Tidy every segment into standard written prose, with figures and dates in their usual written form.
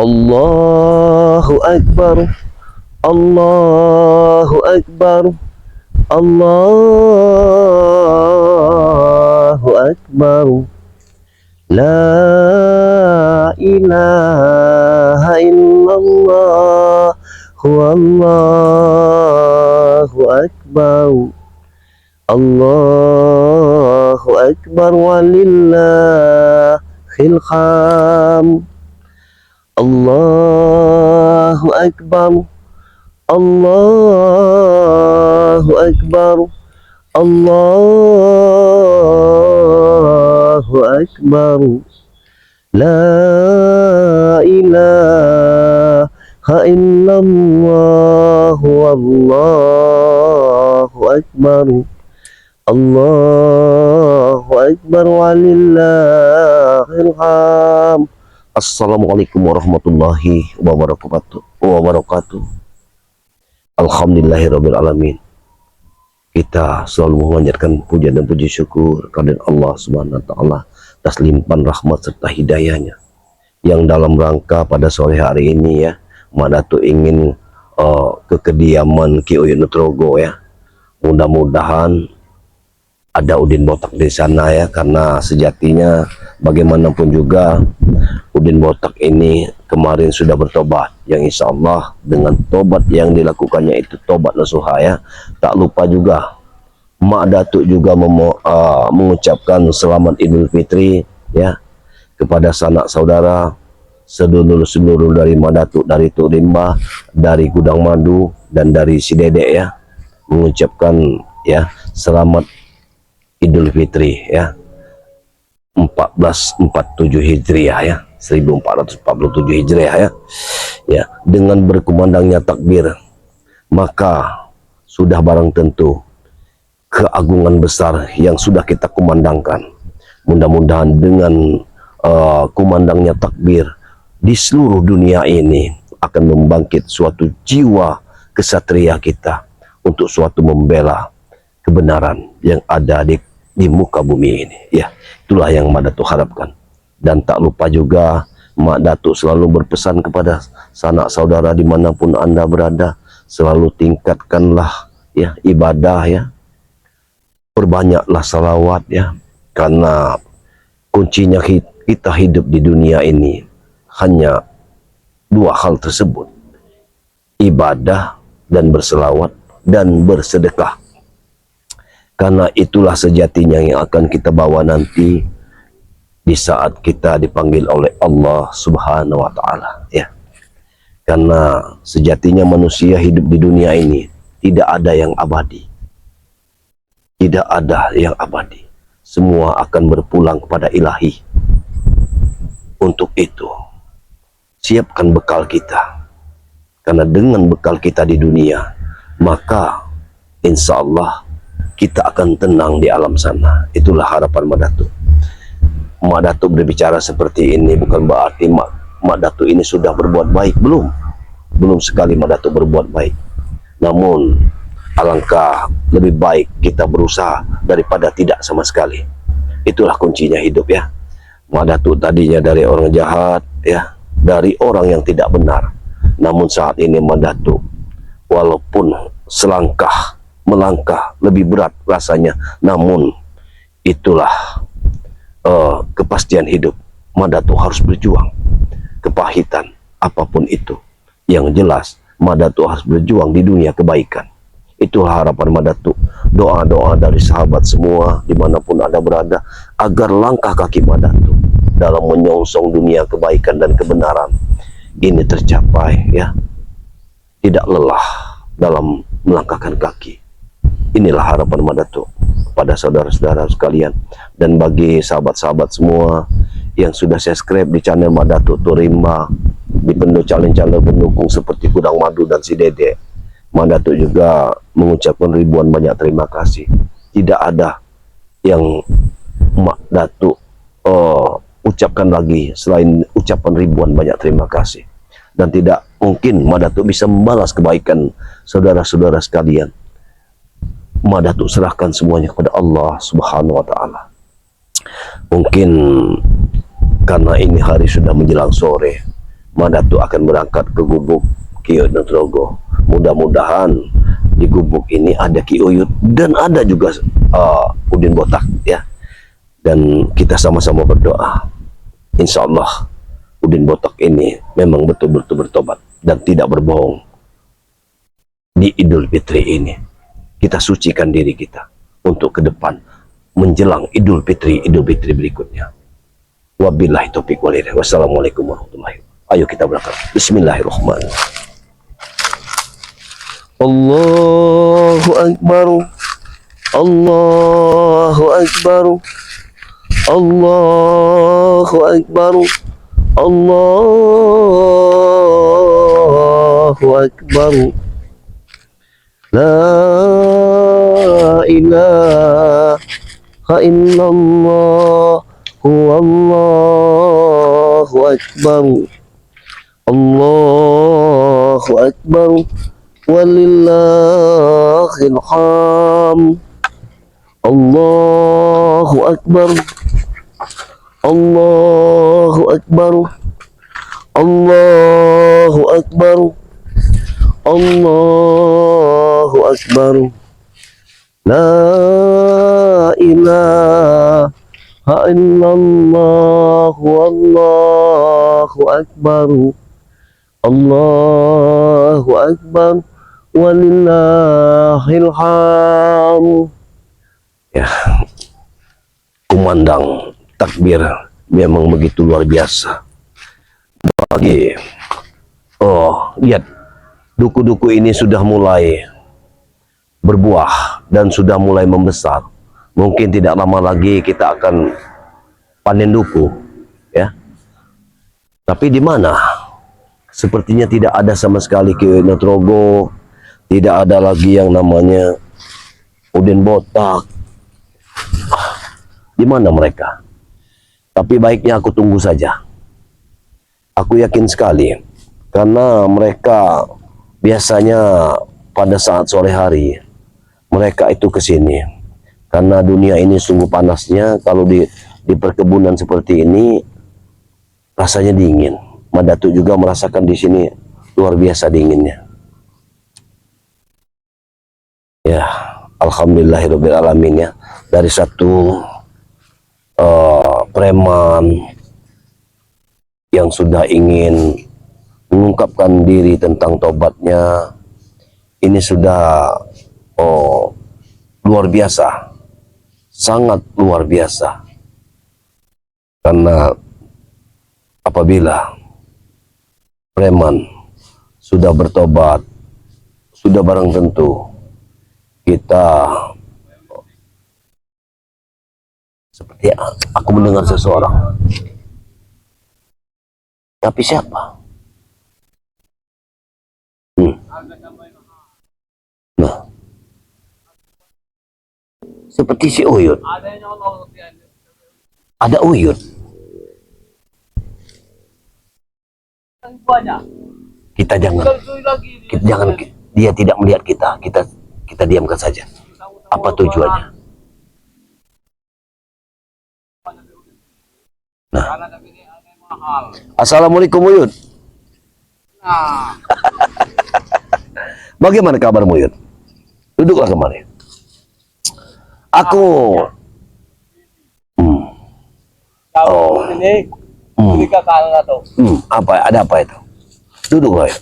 Allahu Akbar, Allahu Akbar, Allahu Akbar. La ilaha illallah, Allahu Akbar. Allahu Akbar walillahil hamd. Allahu Akbar, Allahu Akbar, Allahu Akbar. La ilaha illallah, Allahu Akbar. Allahu Akbar walillahil hamd. Assalamualaikum warahmatullahi wabarakatuh. Alhamdulillahirabbil alamin. Kita selalu memanjatkan puja dan puji syukur kepada Allah Subhanahu wa taala atas limpahan rahmat serta hidayahnya. Yang dalam rangka pada sore hari ini ya, Mak Datuk ingin ke kediaman Ki Uyut Nutrogo ya. Mudah-mudahan ada Udin Botak di sana ya, karena sejatinya bagaimanapun juga Udin Botak ini kemarin sudah bertobat, yang insya Allah dengan tobat yang dilakukannya itu tobat nasuha ya. Tak lupa juga Mak Datuk juga mengucapkan selamat Idul Fitri ya kepada sanak saudara sedulur-sedulur dari Mak Datuk, dari Tuk Rimba, dari Gudang Madu, dan dari Si Dedek ya, mengucapkan ya selamat Idul Fitri ya 1447 Hijriah ya, 1447 Hijriah ya. Ya, dengan berkumandangnya takbir, maka sudah barang tentu keagungan besar yang sudah kita kumandangkan. Mudah-mudahan dengan kumandangnya takbir di seluruh dunia ini akan membangkit suatu jiwa kesatria kita untuk suatu membela kebenaran yang ada di muka bumi ini ya. Itulah yang Mak Datuk harapkan. Dan tak lupa juga Mak Datuk selalu berpesan kepada sanak saudara dimanapun Anda berada, selalu tingkatkanlah ya ibadah ya, perbanyaklah salawat ya, karena kuncinya kita hidup di dunia ini hanya dua hal tersebut: ibadah dan berselawat dan bersedekah. Karena itulah sejatinya yang akan kita bawa nanti di saat kita dipanggil oleh Allah Subhanahu wa taala ya. Karena sejatinya manusia hidup di dunia ini tidak ada yang abadi. Tidak ada yang abadi. Semua akan berpulang kepada Ilahi. Untuk itu, siapkan bekal kita. Karena dengan bekal kita di dunia, maka insya Allah kita akan tenang di alam sana. Itulah harapan Mak Datuk. Mak Datuk berbicara seperti ini bukan berarti Mak Datuk ini sudah berbuat baik. Belum sekali Mak Datuk berbuat baik. Namun alangkah lebih baik kita berusaha daripada tidak sama sekali. Itulah kuncinya hidup ya. Mak Datuk tadinya dari orang jahat ya, dari orang yang tidak benar. Namun saat ini Mak Datuk walaupun melangkah lebih berat rasanya, namun itulah kepastian hidup. Mak Datuk harus berjuang, kepahitan apapun itu. Yang jelas Mak Datuk harus berjuang di dunia kebaikan. Itulah harapan Mak Datuk. Doa-doa dari sahabat semua dimanapun Anda berada, agar langkah kaki Mak Datuk dalam menyongsong dunia kebaikan dan kebenaran ini tercapai ya. Tidak lelah dalam melangkahkan kaki. Inilah harapan Mak Datuk pada saudara-saudara sekalian, dan bagi sahabat-sahabat semua yang sudah subscribe di channel Mak Datuk Tuk Rimba, di channel-channel pendukung seperti Gudang Madu dan Si Dedek. Mak Datuk juga mengucapkan ribuan banyak terima kasih. Tidak ada yang Mak Datuk ucapkan lagi selain ucapan ribuan banyak terima kasih. Dan tidak mungkin Mak Datuk bisa membalas kebaikan saudara-saudara sekalian. Mak Datuk serahkan semuanya kepada Allah Subhanahu wa taala. Mungkin karena ini hari sudah menjelang sore, Madatu akan berangkat ke gubuk Ki Uyut Nugroho. Mudah-mudahan di gubuk ini ada Ki Uyut dan ada juga Udin Botak ya. Dan kita sama-sama berdoa. Insya Allah Udin Botak ini memang betul-betul bertobat dan tidak berbohong. Di Idul Fitri ini kita sucikan diri kita untuk ke depan menjelang Idul Fitri berikutnya. Wabillahi taufiq wal hidayah. Wassalamualaikum warahmatullahi wabarakatuh. Ayo kita berangkat. Bismillahirrahmanirrahim. Allahu Akbar. Allahu Akbar. Allahu Akbar. Allahu Akbar. La ilaha illallah. Allahu Akbar. Allahu Akbar. Walillahil hamd. Allahu Akbar. Allahu Akbar. Allahu Akbar. Allahu Akbar. La ilaha illallah. Wallahu Akbar. Allahu Akbar. Walillahil hamd. Ya, kumandang takbir memang begitu luar biasa. Bagi lihat, duku-duku ini sudah mulai berbuah dan sudah mulai membesar. Mungkin tidak lama lagi kita akan panen duku, ya. Tapi di mana? Sepertinya tidak ada sama sekali Ki Uyut Nugroho, tidak ada lagi yang namanya Udin Botak. Di mana mereka? Tapi baiknya aku tunggu saja. Aku yakin sekali karena mereka biasanya pada saat sore hari mereka itu ke sini. Karena dunia ini sungguh panasnya, kalau di perkebunan seperti ini rasanya dingin. Madatu juga merasakan di sini luar biasa dinginnya. Ya, alhamdulillahirabbil alamin ya. Dari satu preman yang sudah ingin mengungkapkan diri tentang tobatnya, ini sudah luar biasa, sangat luar biasa. Karena apabila preman sudah bertobat, sudah barang tentu kita, seperti aku mendengar seseorang. Tapi siapa? Nah, seperti si Uyut. Ada Uyut. Kita jangan, dia tidak melihat kita. Kita diamkan saja. Apa tujuannya? Nah. Assalamualaikum Uyut. Bagaimana kabarmu Uyut? Duduklah kemari. Aku ini apa? Ada apa itu? Duduklah ya.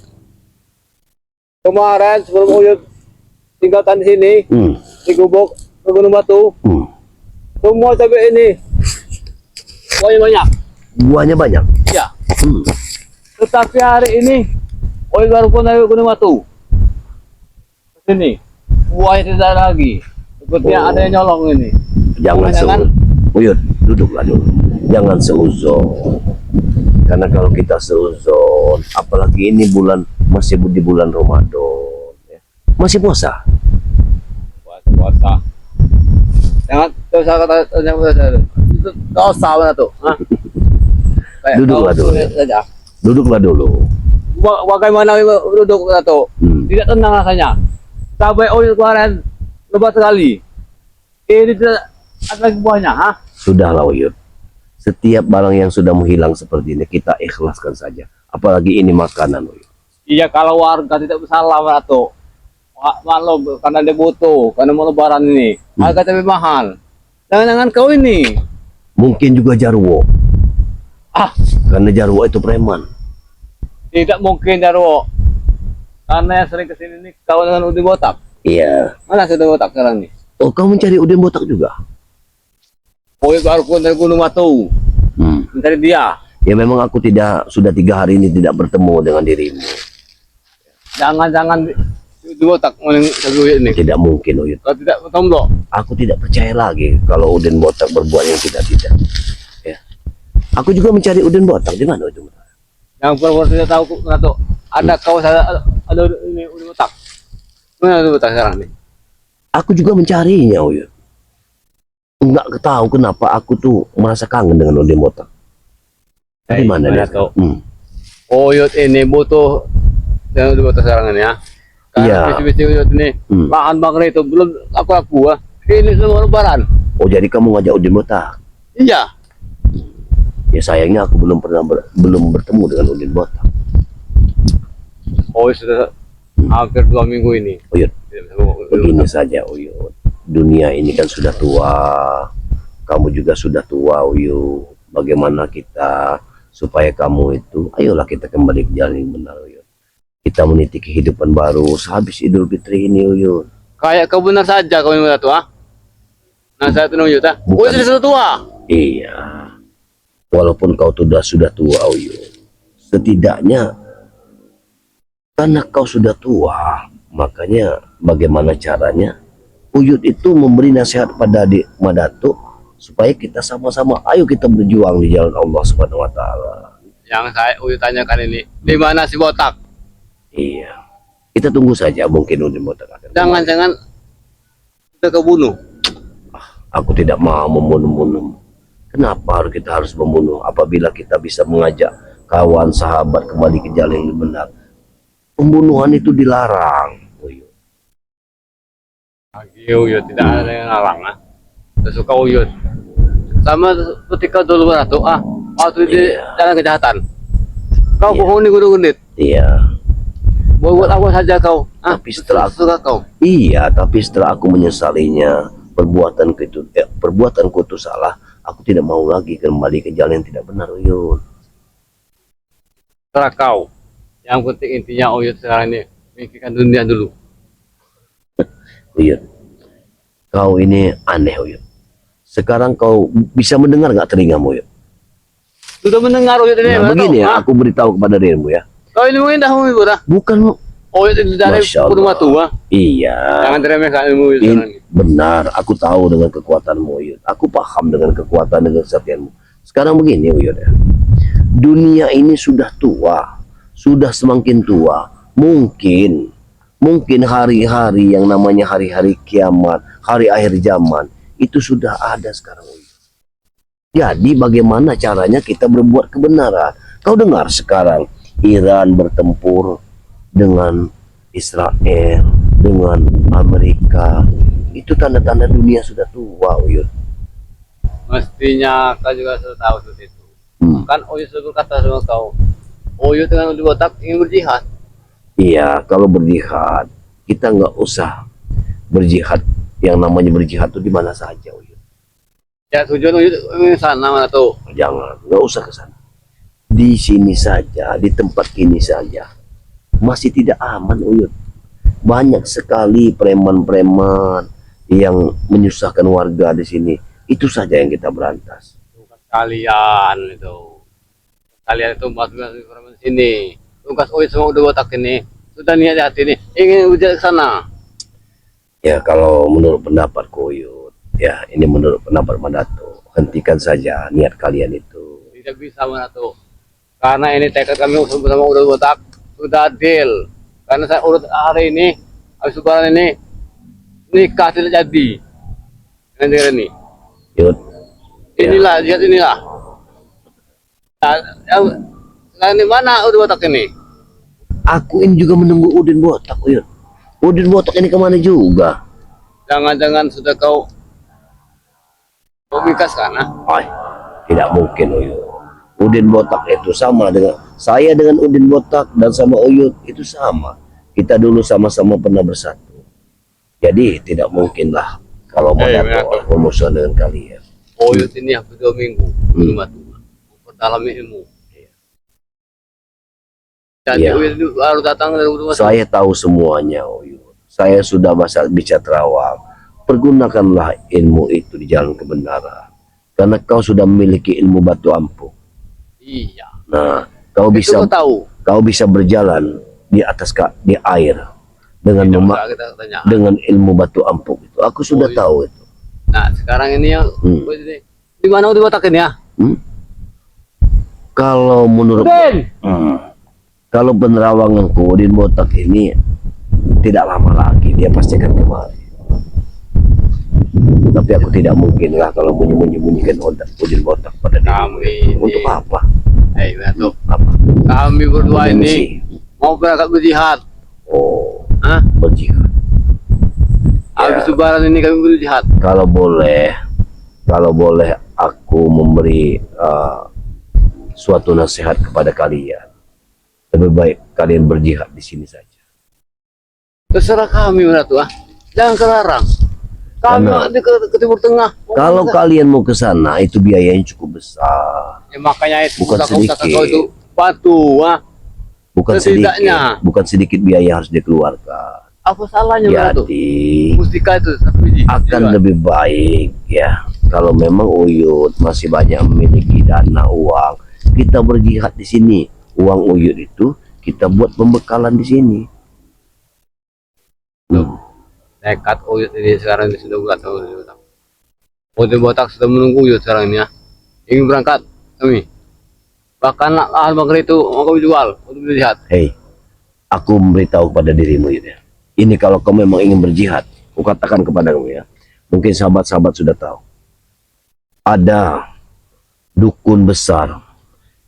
Kemarin sebelum Uyut tinggalkan di sini, di gubuk Gunung Batu, semua cabai ini banyak. Buahnya banyak. Ya. Tetapi hari ini Uyut baru pun dari Gunung Batu ke sini, buahnya tidak ada lagi. Sepertinya ada yang nyolong ini. Jangan seuzon. Uyut, duduklah dulu. Jangan seuzon. Karena kalau kita seuzon, apalagi ini masih di bulan Ramadan, ya. Masih puasa. Puasa. Jangan terus kata itu dosa mana tuh? Duduklah dulu. Duduklah dulu. Bagaimana duduk tuh? Tidak tenang rasanya. Cabai Uyut kemarin lebat sekali. Ini tidak ada lagi buahnya, ha? Sudahlah Uyut. Setiap barang yang sudah menghilang seperti ini kita ikhlaskan saja. Apalagi ini makanan, Uyut. Iya, kalau warga tidak bersalah atau maklum karena dia butuh, karena mau lebaran ini harga tapi mahal. Jangan-jangan kau ini Mungkin juga Jarwo, ah karena Jarwo itu preman. tidak mungkin Jarwo, karena yang sering kesini nih kau dengan Udin Botak. Iya. Mana sudah Botak sekarang nih? Oh, kau mencari Udin Botak juga? Oh, baru pun dari Gunung Batu mencari dia. Ya memang aku sudah 3 hari ini tidak bertemu dengan dirimu. Jangan-jangan Udin Botak mau ini. Tidak mungkin, Uyut. Kalau tidak bertombol. Aku tidak percaya lagi kalau Udin Botak berbuat yang tidak. Ya. Aku juga mencari Udin Botak. Di mana itu? Yang pura-pura tidak tahu atau ada kau ada ini Udin Botak. Mana Udin Botak sekarang nih? Aku juga mencarinya, Uyut. Enggak tahu kenapa aku tuh merasa kangen dengan Udin Botak. Di mana dia? Tuh? Uyut ini butuh yang Udin Botak sekarang ini ya. Iya. Karena visi Uyut ini lahan bangre itu belum aku ini semua lebaran. Oh, jadi kamu ngajak Udin Botak? Iya. Ya sayangnya aku belum bertemu dengan Udin Botak. Oh, sudah hampir 2 minggu ini. Uyut, begini saja, Uyut. Dunia ini kan sudah tua. Kamu juga sudah tua, Uyut. Bagaimana kita supaya kamu itu, ayolah kita kembali ke jalan yang benar, Uyut. Kita meniti kehidupan baru sehabis Idul Fitri ini, Uyut. Kayak kau benar saja kau yang tua. Nah, saya tuh Uyut ah. Bukan. Sudah tua. Iya. Walaupun kau sudah tua, Uyut. Setidaknya karena kau sudah tua, makanya bagaimana caranya Uyut itu memberi nasihat pada adik Madatuk supaya kita sama-sama ayo kita berjuang di jalan Allah Subhanahu wa taala. Yang saya Uyut tanyakan ini, di mana si Botak? Iya. Kita tunggu saja, mungkin Udin Botak akan. Jangan-jangan sudah kebunuh. Aku tidak mau membunuh-bunuh. Kenapa kita harus membunuh apabila kita bisa mengajak kawan sahabat kembali ke jalan yang benar? Pembunuhan itu dilarang. Uyut tidak ada yang larang ah. Saya suka Uyut. Sama seperti kau dulu Ratu ah. Waktu di jalan kejahatan. Kau bohong nih gunit. Iya. Buat apa saja kau? Ah, Tapi setelah suka kau. Iya, tapi setelah aku menyesalinya, perbuatanku itu salah. Aku tidak mau lagi kembali ke jalan yang tidak benar, Uyut. Terserah kau. Yang penting intinya Uyut sekarang ini mikirkan dunia dulu. Uyut, kau ini aneh, Uyut. Sekarang kau bisa mendengar nggak telingamu, Uyut? Sudah mendengar Uyut ini. Nah, begini ya, aku beritahu kepada dirimu ya. Kau ini mungkin dah Uyut dah. Bukan, Uyut ini dari Masya Allah. rumah tua. Iya. Jangan diremehkan ilmu Uyut sekarang ini. Benar, aku tahu dengan kekuatanmu, Uyut. Aku paham dengan kekuatan dan kesetiaanmu. Sekarang begini, Uyut ya. Dunia ini sudah tua, sudah semakin tua. Mungkin hari-hari yang namanya hari-hari kiamat, hari akhir zaman, itu sudah ada sekarang, Uyut. Jadi bagaimana caranya kita berbuat kebenaran? Kau dengar sekarang Iran bertempur dengan Israel, dengan Amerika. Itu tanda-tanda dunia sudah tua, Uyut. Mestinya kau juga sudah tahu seperti itu. Kan Uyut sudah berkata sama kau, Uyut dengan Udin Botak ingin berjihad. Iya, kalau berjihad kita nggak usah berjihad. Yang namanya berjihad itu di mana saja, Uyut. Ya tujuan Uyut ingin sana mana tuh? Jangan, nggak usah ke sana. Di sini saja, di tempat ini saja. Masih tidak aman, Uyut. Banyak sekali preman-preman yang menyusahkan warga di sini. Itu saja yang kita berantas. Tugas kalian itu. Kalian itu masuk ke sini. Tugas Uyut sama Udin Botak ini sudah niat di hati ini ingin berjalan ke sana. Ya kalau menurut pendapatku, Uyut, ya ini menurut pendapat Madatuk, hentikan saja niat kalian itu. Tidak bisa mana tuh. Karena ini tekad kami bersama Udin Botak sudah deal. Karena saya urut hari ini habis lebaran ini nikah tidak jadi. Dengan dia ini. Uyut, Inilah lihat inilah. Nah, yang sekarang di mana Udin Botak ini? aku ini juga menunggu Udin Botak, Uyut. Udin Botak ini kemana juga? Jangan-jangan sudah kau mikas kan? Ah? Ay, Tidak mungkin Uyut. Udin Botak itu sama dengan saya, dengan Udin Botak dan sama Uyut itu sama. Kita dulu sama-sama pernah bersatu. Jadi tidak mungkin lah kalau Madato bermusuhan dengan kalian. Uyut ini hampir 2 minggu belum mati. Perdalam ilmu. Jadi Iya. Uyut itu baru datang dari rumah. Saya tahu semuanya Uyut. Saya sudah bicara terawang. Pergunakanlah ilmu itu di jalan kebenaran. Karena kau sudah memiliki ilmu batu ampuh. Iya. Nah, kau Itu bisa kau tahu. kau bisa berjalan di atas di air dengan Tidak usah kita tanya. dengan ilmu batu ampuh itu. Aku sudah Oh, iya. tahu itu. Nah, sekarang ini yang di mana udah botakin ya? Kalau menurut kalau penerawanganku Udin Botak ini tidak lama lagi dia pasti akan kemari. Tapi aku tidak mungkin lah kalau menyembunyikan Udin Botak pada diri. Untuk apa? Hei, Madato. Apa? Kami berdua Mengungsi. ini mau berangkat berjihad. Oh, Hah? berjihad. Habis lebaran ini kami berjihad. Kalau boleh aku memberi suatu nasihat kepada kalian. Lebih baik kalian berjihad di sini saja. Terserah kami, Madato. Jangan kelarang. Kami Karena- ke Timur Tengah. Kalau kalian mau ke sana itu biayanya cukup besar. Ya, makanya itu Bukan usaha-usaha sedikit. kau itu batu. Bukan Setidaknya. sedikit, bukan sedikit biaya harus dikeluarkan. Apa salahnya, Madato? Jadi Mustika itu satu biji. akan lebih baik ya kalau memang Uyut masih banyak memiliki dana uang, kita berjihad di sini. Uang Uyut itu kita buat pembekalan di sini. Nekat Uyut ini sekarang ini sudah bulan tahun. Udin Botak sudah menunggu Uyut sekarang ini ya. Ingin berangkat kami. Bahkan lahan bangker itu mau kami jual untuk berjihad. Hei, aku memberitahu kepada dirimu Uyut ya. Ini kalau kau memang ingin berjihad, aku katakan kepada kamu ya. Mungkin sahabat-sahabat sudah tahu. Ada dukun besar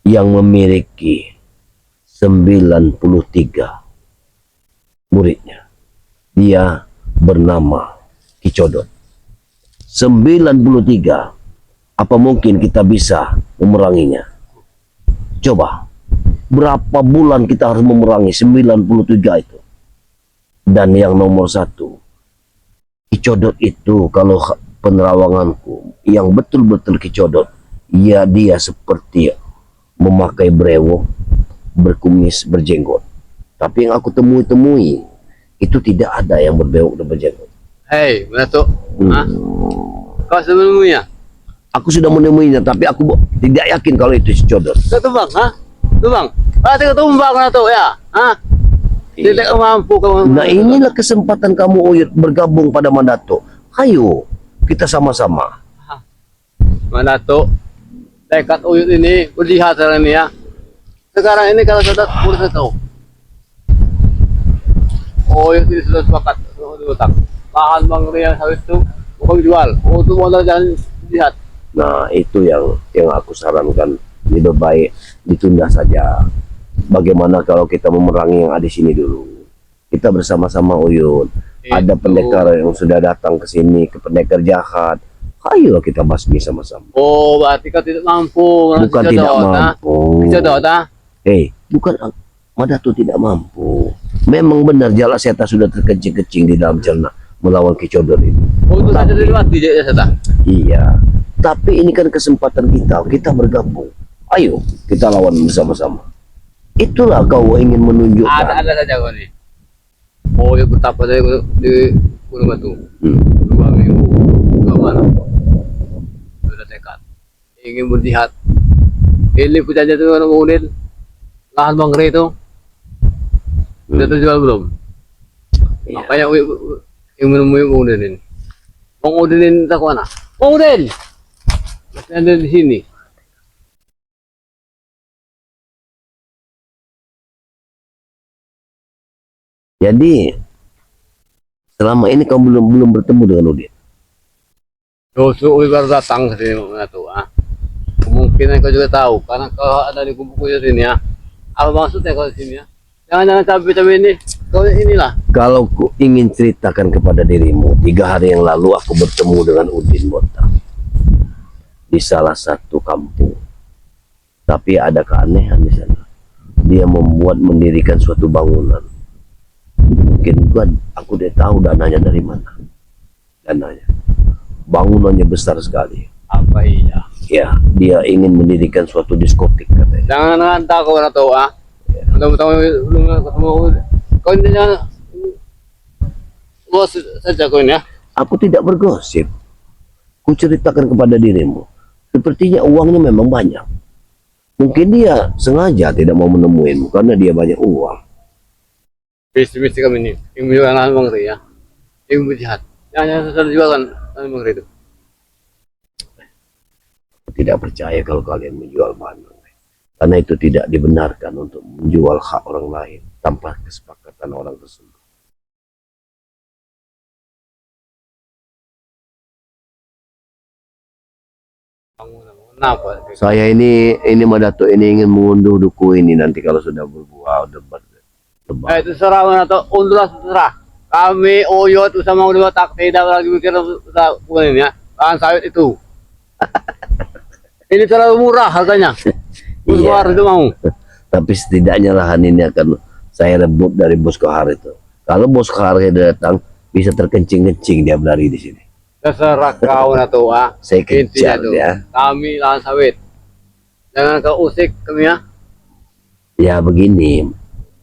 yang memiliki 93 muridnya. Dia bernama Kicodot. 93. Apa mungkin kita bisa memeranginya? Coba, berapa bulan kita harus memerangi 93 itu? Dan yang nomor 1, Kicodot itu kalau penerawanganku, yang betul-betul Kicodot, ya dia seperti memakai brewok, berkumis, berjenggot. Tapi yang aku temui itu tidak ada yang berbewok dan berjenggot. Hei, Madato. Kau sebelumnya? Aku sudah menemuinya, tapi aku tidak yakin kalau itu Kicodot. Kau tumbang, tumbang. Tengok tumbang, Madato ya. Tidak mampu kamu. Nah inilah kesempatan kamu Uyut bergabung pada Madato. Ayo kita sama-sama. Madato, tekad Uyut ini berjihad sekarang ini ya. Sekarang ini kalau sudah tahu. Uyut ini sudah sepakat untuk utang. Lahan Bang Ria sawit itu mau jual untuk modal jalan jihad. Nah itu yang aku sarankan, lebih baik ditunda saja. Bagaimana kalau kita memerangi yang ada di sini dulu? Kita bersama-sama Uyut. Ada pendekar yang sudah datang ke sini, ke pendekar jahat. Ayo kita basmi sama-sama. Oh, berarti kau tidak mampu. Bukan tidak mampu. Kicodot, Bukan Madato tidak mampu. Memang benar Jala Seta sudah terkecing-kecing di dalam cerna melawan Kicodot itu. Oh, itu saja dari mati dia Seta. Iya. Tapi ini kan kesempatan kita bergabung. Ayo kita lawan bersama-sama. Itulah kau ingin menunjukkan. Ada saja kau nih. Oh, ya betapa saya di Gunung Batu. 2 minggu, 2 malam. Sudah tekad. Ingin berjihad. Ini punyanya itu orang Udin. Lahan Bang Ria itu. Sudah terjual belum? Iya. Makanya yang menemui Bang Udin ini. Bang Udin ini tak mana? Bang Udin! Masih ada di sini. Jadi selama ini kau belum bertemu dengan Udin. Dosu baru datang ke sini tuh. Kemungkinan kau juga tahu karena kau ada di kumpul sini ya. Apa maksudnya kau di sini ya? Jangan cabai-cabai ini. Kau inilah. Kalau ku ingin ceritakan kepada dirimu, 3 hari yang lalu aku bertemu dengan Udin Botak. di salah satu kampung. Tapi ada keanehan di sana. Dia mendirikan suatu bangunan. Mungkin aku tidak tahu dananya dari mana. Dananya. Bangunannya besar sekali. Apa iya? Ya, dia ingin mendirikan suatu diskotik katanya. Jangan takut na to ah. Tahu-tahu belum ketemu. Kau ini jangan bos saja kau ini ya. Aku tidak bergosip. Ku ceritakan kepada dirimu. Sepertinya uangnya memang banyak. Mungkin dia sengaja tidak mau menemuimu karena dia banyak uang. Mesti kami ini. Yang menjual lahan bang ya. Yang berjihad. Yang sudah jualan lahan bang itu. Aku tidak percaya kalau kalian menjual bahan bangkai. Karena itu tidak dibenarkan untuk menjual hak orang lain tanpa kesepakatan orang tersebut. Kenapa? Saya ini Madato ini ingin mengunduh duku ini nanti kalau sudah berbuah debat. Itu serah mana to? Undulah serah. Kami Oyot sama udah tak tidak lagi mikir bukan ini ya. Lahan sawit itu. Ini terlalu murah harganya. Luar itu mau. Tapi setidaknya lahan ini akan saya rebut dari Bos Kohar itu. Kalau Bos Kohar datang bisa terkencing-kencing dia berlari di sini. Terserah kau na to ah. Saya Intinya kejar tuh, ya. kami lahan sawit. Jangan kau usik kami ya. Ya begini,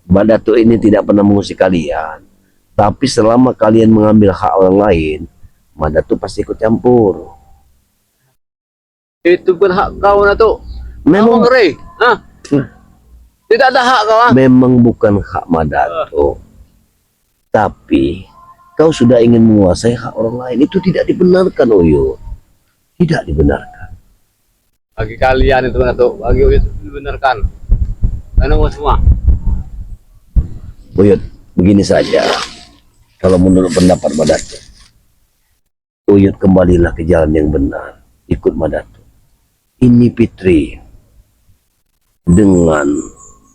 Madato ini tidak pernah mengusik kalian. Tapi selama kalian mengambil hak orang lain, Madato pasti ikut campur. Itu pun hak kau na to. Memang, Ngeri. Hah? Tidak ada hak kau ah. memang bukan hak Madato. Tapi kau sudah ingin menguasai hak orang lain. Itu tidak dibenarkan, Uyut. Tidak dibenarkan. Bagi kalian itu na to. Bagi Oyot dibenarkan. Karena semua. Uyut, begini saja. Kalau menurut pendapat Madato, Uyut kembalilah ke jalan yang benar. Ikut Madato. Ini Fitri. Dengan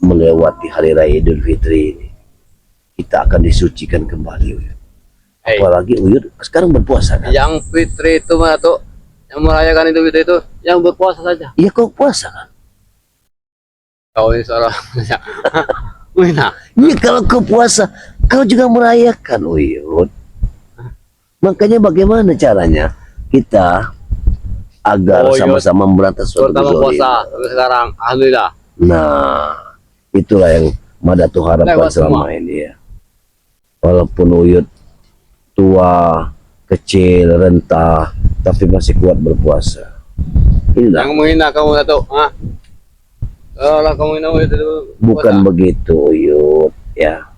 melewati hari raya Idul Fitri ini, kita akan disucikan kembali, Uyut. Hey. Apalagi Uyut sekarang berpuasa kan? Yang Fitri itu mana tuh? Yang merayakan Idul Fitri itu yang berpuasa saja. Iya, kau puasa kan? Kau ini seorang Wina. Iya, kalau kau puasa, kau juga merayakan, Uyut. Makanya bagaimana caranya kita agar Uyut, sama-sama memberantas suatu terutama kezolim? puasa sampai sekarang. Alhamdulillah. Nah, itulah yang Madato harapkan Lewat selama semua. ini ya. Walaupun Uyut tua, kecil, rentah, tapi masih kuat berpuasa. Inilah. Yang menghina kamu na to, ha? Kalau kamu menghina itu Bukan begitu, Uyut. Ya,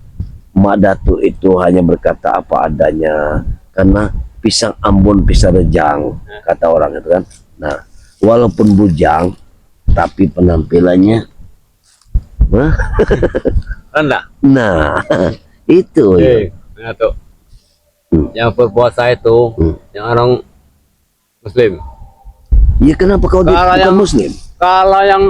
Madato itu hanya berkata apa adanya. Karena pisang Ambon pisang rejang, kata orang itu kan. Nah, walaupun bujang, tapi penampilannya, nah, rendah. nah itu. Eh, mana tuh? Yang berpuasa itu, yang orang Muslim. Ya kenapa kau Kalau bukan yang- Muslim? Kalau yang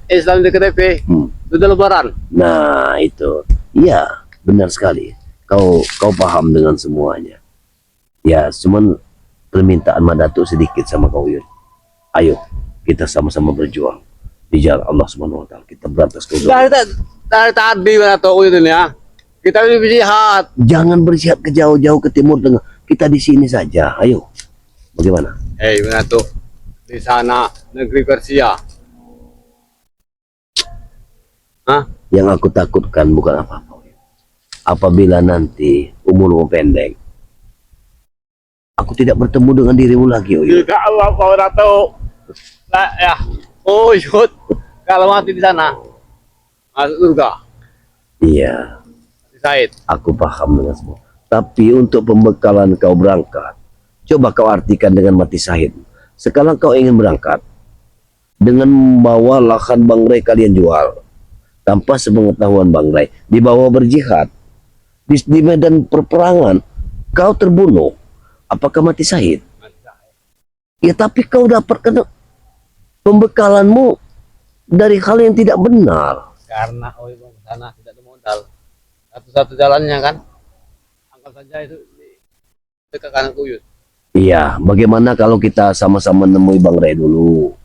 Islam di KTP, sudah lebaran. Nah itu, iya benar sekali. Kau paham dengan semuanya. Ya, cuman permintaan Madato sedikit sama kau, Yud. Ayo, kita sama-sama berjuang di jalan Allah Subhanahu Wa Taala. Kita berantas kezaliman. Dari tadi mana tuh itu nih ya? Kita ini berjihad. Jangan bersiap ke jauh-jauh ke timur tengah. Kita di sini saja. Ayo, bagaimana? Mana tuh? Di sana negeri Persia. Hah? Yang aku takutkan bukan apa-apa. Yud. Apabila nanti umurmu pendek, aku tidak bertemu dengan dirimu lagi, Yud. Tidak Allah kau tahu. Nah, ya. Oh, Yud. Kalau mati di sana, masuk surga. Iya. Said. Aku paham dengan semua. Tapi untuk pembekalan kau berangkat, coba kau artikan dengan mati syahid. Sekarang kau ingin berangkat dengan membawa lahan Bang Ray kalian jual tanpa sepengetahuan Bang Ray, dibawa berjihad di medan perperangan, kau terbunuh. Apakah mati syahid? Ya, tapi kau dapatkan pembekalanmu dari hal yang tidak benar. Karena oh di sana tidak ada modal. Satu-satu jalannya kan, anggap saja itu di dekat kanan kuyut. Iya, bagaimana kalau kita sama-sama nemui Bang Ray dulu?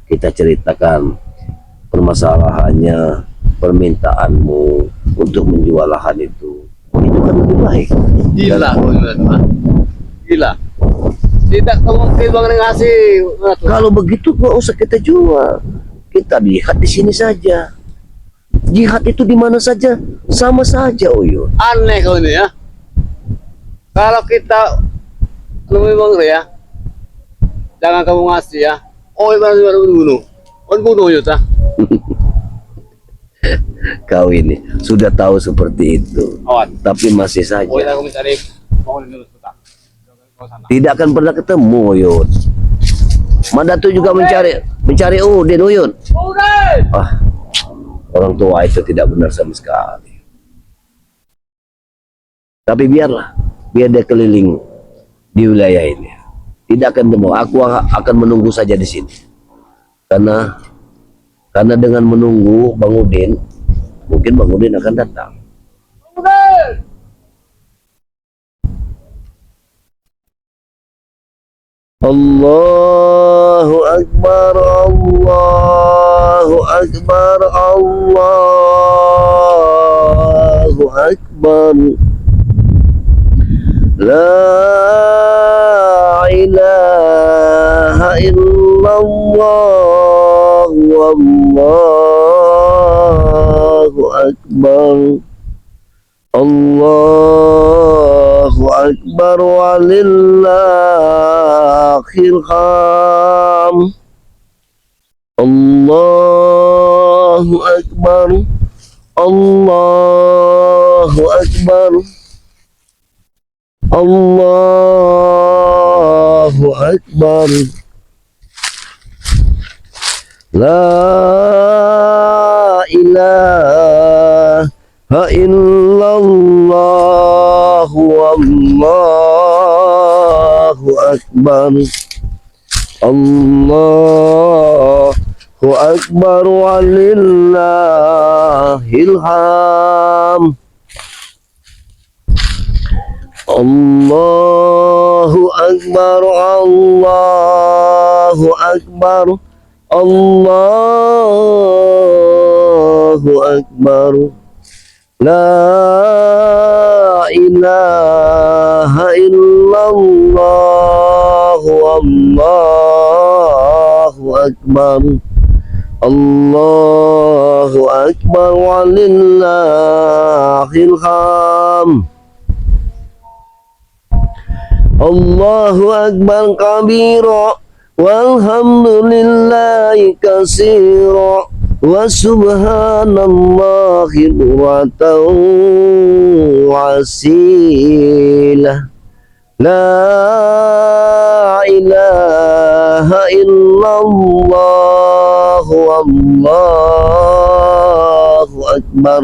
Kita ceritakan permasalahannya, permintaanmu untuk menjual lahan itu. Itu kan lebih baik. Gila kau ini mah. Gila. Tidak mungkin Bang Ray ngasih. Kalau begitu nggak usah kita jual. Kita lihat di sini saja. Jihad itu di mana saja sama saja, Uyun. Aneh kau ini ya. Kalau kita nemui Bang Ray ya, jangan kamu ngasih ya. Oh, ibarat bunuh. Kan bunuh ya, ta? Kau ini sudah tahu seperti itu, Awan. tapi masih saja Oh, aku mencari mau dulu sebentar. Kau sana. tidak akan pernah ketemu, Uyun. Mandatu juga mencari Udin, Uyun. Udah. Ah, orang tua itu tidak benar sama sekali. Tapi biarlah, biar dia keliling di wilayah ini. Tidak akan temu. Aku akan menunggu saja di sini. Karena dengan menunggu Bang Udin, mungkin Bang Udin akan datang. Udah. Allahu Akbar, Allahu Akbar, Allahu Akbar. La ilaha illallah, wallahu akbar. Allahu akbar walillahil hamd. Allahu akbar. Allahu akbar. Allahu akbar. La ilaha illallah, wallahu akbar. Allahu akbar walillahil hamd. Allahu akbar, Allahu akbar, Allahu akbar. La ilaha illallah, wallahu akbar. Allahu akbar walillahil hamd. Allahu akbar kabira walhamdulillahi katsira wa subhanallahi bukratan wa asila. La ilaha illallah, wallahu akbar.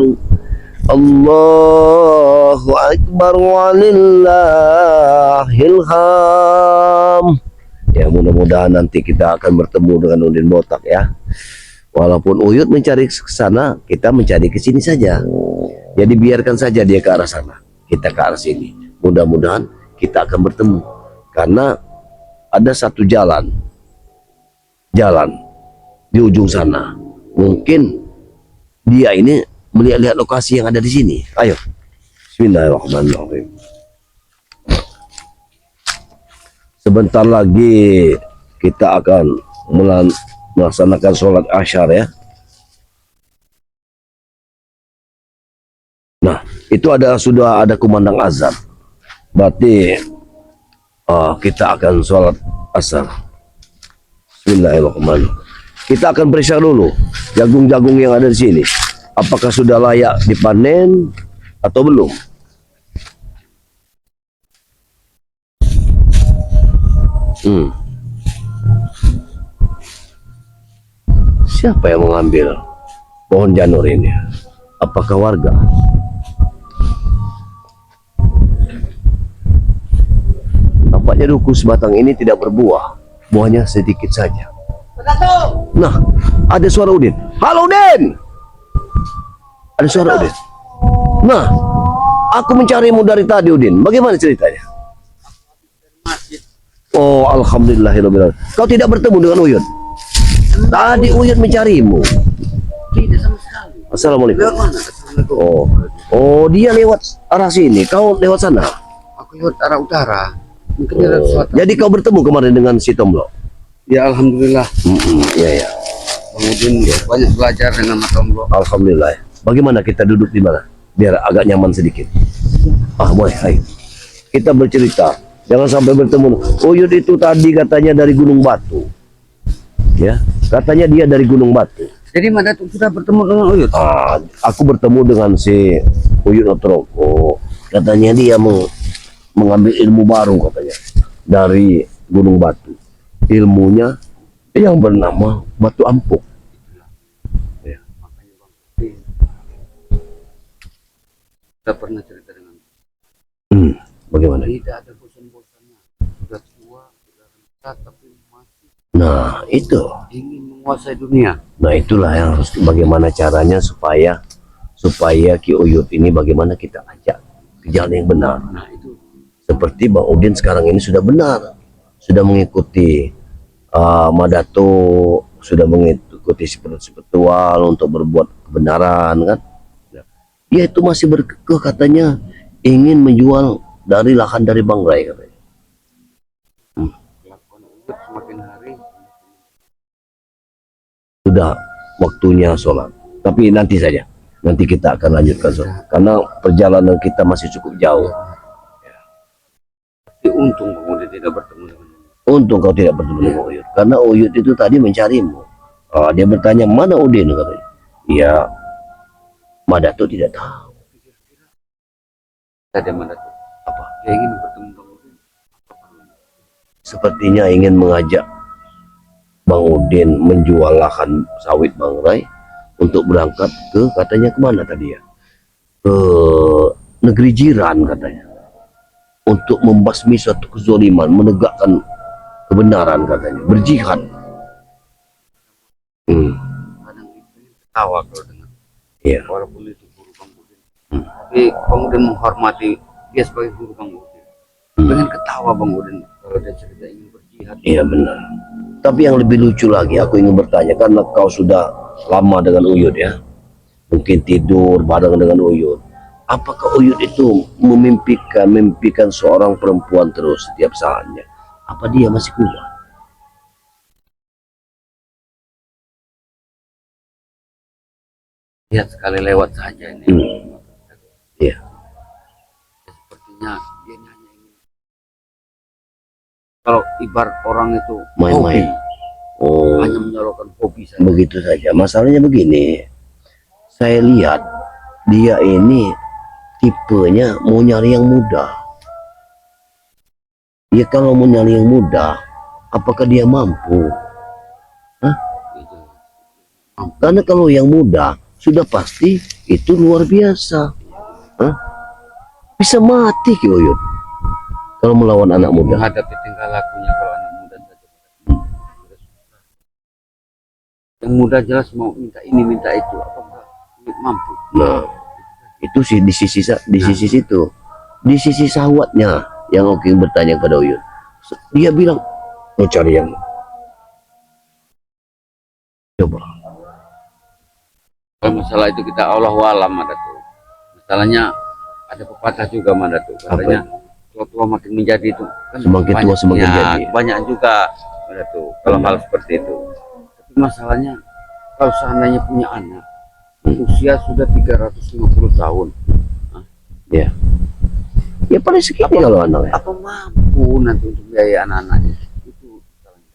Allahu akbar walillahil hamd. Ya, mudah-mudahan nanti kita akan bertemu dengan Udin Botak ya. Walaupun Uyut mencari ke sana, kita mencari ke sini saja. Jadi biarkan saja dia ke arah sana, kita ke arah sini. Mudah-mudahan kita akan bertemu. Karena ada satu jalan di ujung sana. Mungkin dia ini melihat-lihat lokasi yang ada di sini. Ayo. Bismillahirrahmanirrahim. Sebentar lagi kita akan melaksanakan sholat asyar ya. Nah, itu sudah ada kumandang azan. Berarti kita akan sholat asar. Bismillahirrahmanirrahim. Kita akan periksa dulu jagung-jagung yang ada di sini. Apakah sudah layak dipanen atau belum? Siapa yang mengambil pohon janur ini? Apakah warga? Nampaknya duku sebatang ini tidak berbuah. Buahnya sedikit saja. Nah, ada suara Udin. Halo Udin! Ada suara Udin. Nah, aku mencarimu dari tadi Udin. Bagaimana ceritanya? Oh, alhamdulillahirobbilalamin. Kau tidak bertemu dengan Uyut? Tadi Uyut mencarimu. Tidak sama sekali. Assalamualaikum. Lewat mana? Assalamualaikum. Oh, dia lewat arah sini. Kau lewat sana. Aku lewat arah utara. Mungkin dia lewat selatan. Jadi kau bertemu kemarin dengan si Tomlo? Ya alhamdulillah. Iya. Kemudian banyak belajar dengan Matomblo. Alhamdulillah. Bagaimana kita duduk di mana? Biar agak nyaman sedikit. Boleh. Ayo. Kita bercerita. Jangan sampai bertemu. Uyut itu tadi katanya dari Gunung Batu. Ya, katanya dia dari Gunung Batu. Jadi Madatuk sudah bertemu dengan Uyut? Aku bertemu dengan si Uyut Otroko. Katanya dia mengambil ilmu baru katanya dari Gunung Batu. Ilmunya yang bernama Batu Ampuk. Ya. Kita pernah cerita dengan Bagaimana? tidak ada bosan-bosannya. Sudah tua, sudah renta, tapi masih Nah, itu. ingin menguasai dunia. Nah, itulah yang harus bagaimana caranya supaya Ki Uyut ini bagaimana kita ajak ke jalan yang benar. Nah itu Seperti Bang Udin sekarang ini sudah benar. Sudah mengikuti Madato, sudah mengikuti spiritual untuk berbuat kebenaran kan. Dia itu masih berkekeh katanya ingin menjual dari lahan dari Bang Rai katanya. kelakuan Uyut semakin hari. Sudah waktunya sholat. Tapi nanti saja. Nanti kita akan lanjutkan sholat. Karena perjalanan kita masih cukup jauh. Tapi untung kemudian tidak bertemu dengan Uyut. Untung kau tidak bertemu dengan Uyut. Karena Uyut itu tadi mencarimu. Dia bertanya, mana Udin katanya. Ya, Madato tidak tahu. Ada Madatuk. Apa? Dia ingin bertemu dengan Uyut. Sepertinya ingin mengajak Bang Udin menjual lahan sawit Bang Rai untuk berangkat ke katanya kemana tadi ya, ke negeri jiran katanya, untuk membasmi suatu kezaliman, menegakkan kebenaran katanya, berjihad. Kadang itu ketawa kalau dengar. Iya. Walaupun itu guru Bang Udin. Tapi Bang Udin menghormati dia sebagai guru Bang Udin. Pengen ketawa Bang Udin kalau dia cerita ingin berjihad. Iya benar. Tapi yang lebih lucu lagi, aku ingin bertanya, karena kau sudah lama dengan Uyut ya, mungkin tidur bareng dengan Uyut. Apakah Uyut itu memimpikan seorang perempuan terus setiap saatnya? Apa dia masih kuat? Lihat sekali lewat saja ini. Iya. Sepertinya dia hanya ingin. Kalau ibarat orang itu Main-main. Oh, hanya menyalurkan hobi saja. begitu saja. Masalahnya begini, saya lihat dia ini tipenya mau nyari yang mudah. Dia kalau mau nyari yang mudah, apakah dia mampu? Gitu. Karena kalau yang mudah sudah pasti itu luar biasa. Bisa mati Ki Uyut kalau melawan anak muda. Menghadapi tingkah lakunya kalau anak muda saja. Yang muda jelas mau minta ini minta itu, apakah mampu? Nah, itu sih di sisi situ, di sisi sahwatnya yang Oki bertanya kepada Uyut. Dia bilang mau cari yang coba. Kalau masalah itu kita Allah walam ada tuh. Masalahnya ada pepatah juga ada tuh. Katanya tua makin menjadi itu kan Semakin tua banyak- semakin ya, jadi. banyak juga ada tuh kalau hal seperti itu. Tapi masalahnya kalau seandainya punya anak usia sudah 350 tahun, Ya. Ya paling segini kalau anak ya. apa mampu nanti untuk biaya anak-anaknya? Itu masalahnya.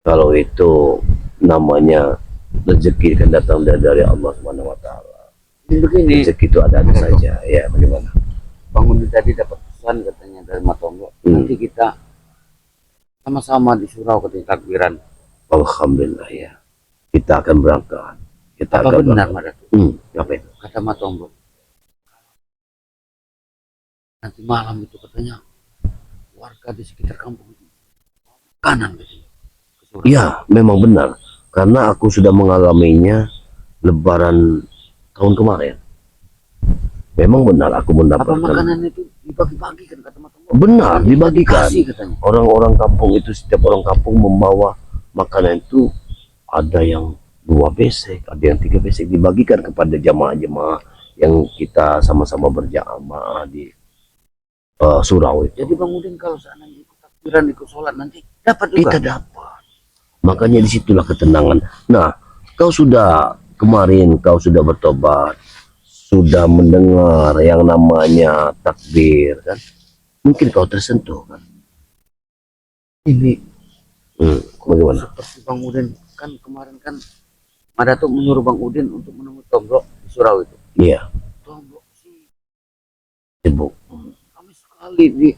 Kalau itu namanya rezeki kan datang dari Allah Subhanahu wa taala. Jadi begini, Rezeki itu ada saja. Ya, bagaimana? bangun tadi dapat pesan katanya dari Matomblo. Nanti kita sama-sama di surau katanya takbiran. Alhamdulillah ya. Kita akan berangkat. Kita Apa akan benar berangkat. Madatuk? Apa itu? Kata Matomblo. Nanti malam itu katanya warga di sekitar kampung itu kanan katanya. Ke surau. Ya, memang benar. Karena aku sudah mengalaminya Lebaran tahun kemarin. Memang benar aku Apa mendapatkan. makanan itu dibagi-bagi kan kata Mas Tombok. Benar, dibagikan. Dikasih katanya. Orang-orang kampung itu, setiap orang kampung membawa makanan itu, ada yang 2 besek, ada yang 3 besek, dibagikan kepada jamaah-jamaah yang kita sama-sama berjamaah di surau itu. Jadi Bang Udin kalau seandainya ikut takbiran, ikut sholat nanti dapat juga. Kita dapat. Makanya disitulah ketenangan. Nah, kau sudah kemarin, kau sudah bertobat, sudah mendengar yang namanya takbir kan? Mungkin kau tersentuh kan? Ini Bagaimana? seperti Bang Udin kan kemarin kan Madatuk menyuruh Bang Udin untuk menemui Tomblok di surau itu. Iya, Tomblok sih sibuk. kami sekali di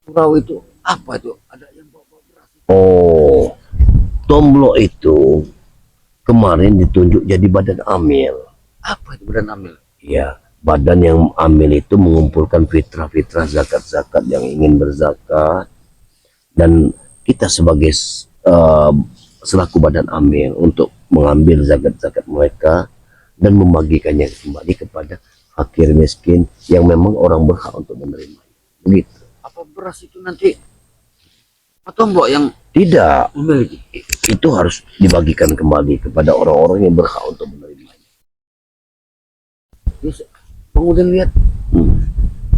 surau itu. Apa itu? Ada yang bawa beras. Oh, Tomblo itu kemarin ditunjuk jadi badan amil. Apa itu Badan Amil? Ya, badan yang amil itu mengumpulkan fitrah-fitrah zakat-zakat yang ingin berzakat, dan kita sebagai selaku badan amil untuk mengambil zakat-zakat mereka dan membagikannya kembali kepada fakir miskin yang memang orang berhak untuk menerima. Begitu. Apa beras itu nanti Pak Tombok yang Tidak, memiliki? itu harus dibagikan kembali kepada orang-orang yang berhak untuk menerimanya. Terus Bang Udin lihat Hmm.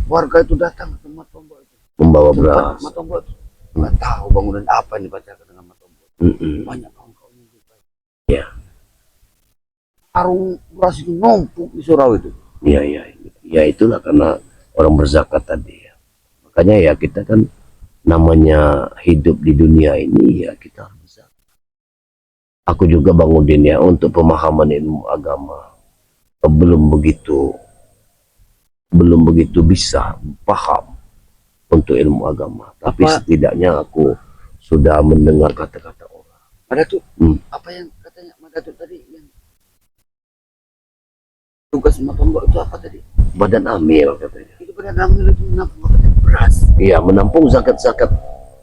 warga itu datang ke Mat Tombok itu. Membawa beras. Mat Tombok itu nggak tahu Bang Udin apa yang dibacakan dengan Mat Tombok. Mm-mm. Banyak kawan-kawan yang juga. Ya, Karung beras itu numpuk di surau itu. ya, ya, ya, itulah karena orang berzakat tadi ya. Makanya ya kita kan namanya hidup di dunia ini ya kita harus berzakat. Aku juga Bang Udin ya, untuk pemahaman ilmu agama belum begitu bisa paham untuk ilmu agama, tapi Apa? setidaknya aku sudah mendengar kata-kata orang. Madatuk, Hmm. apa yang katanya Madatuk tadi yang tugas Mat Tombok itu apa tadi? Badan amil katanya. Itu Badan Amil itu menampung beras. Iya, menampung zakat-zakat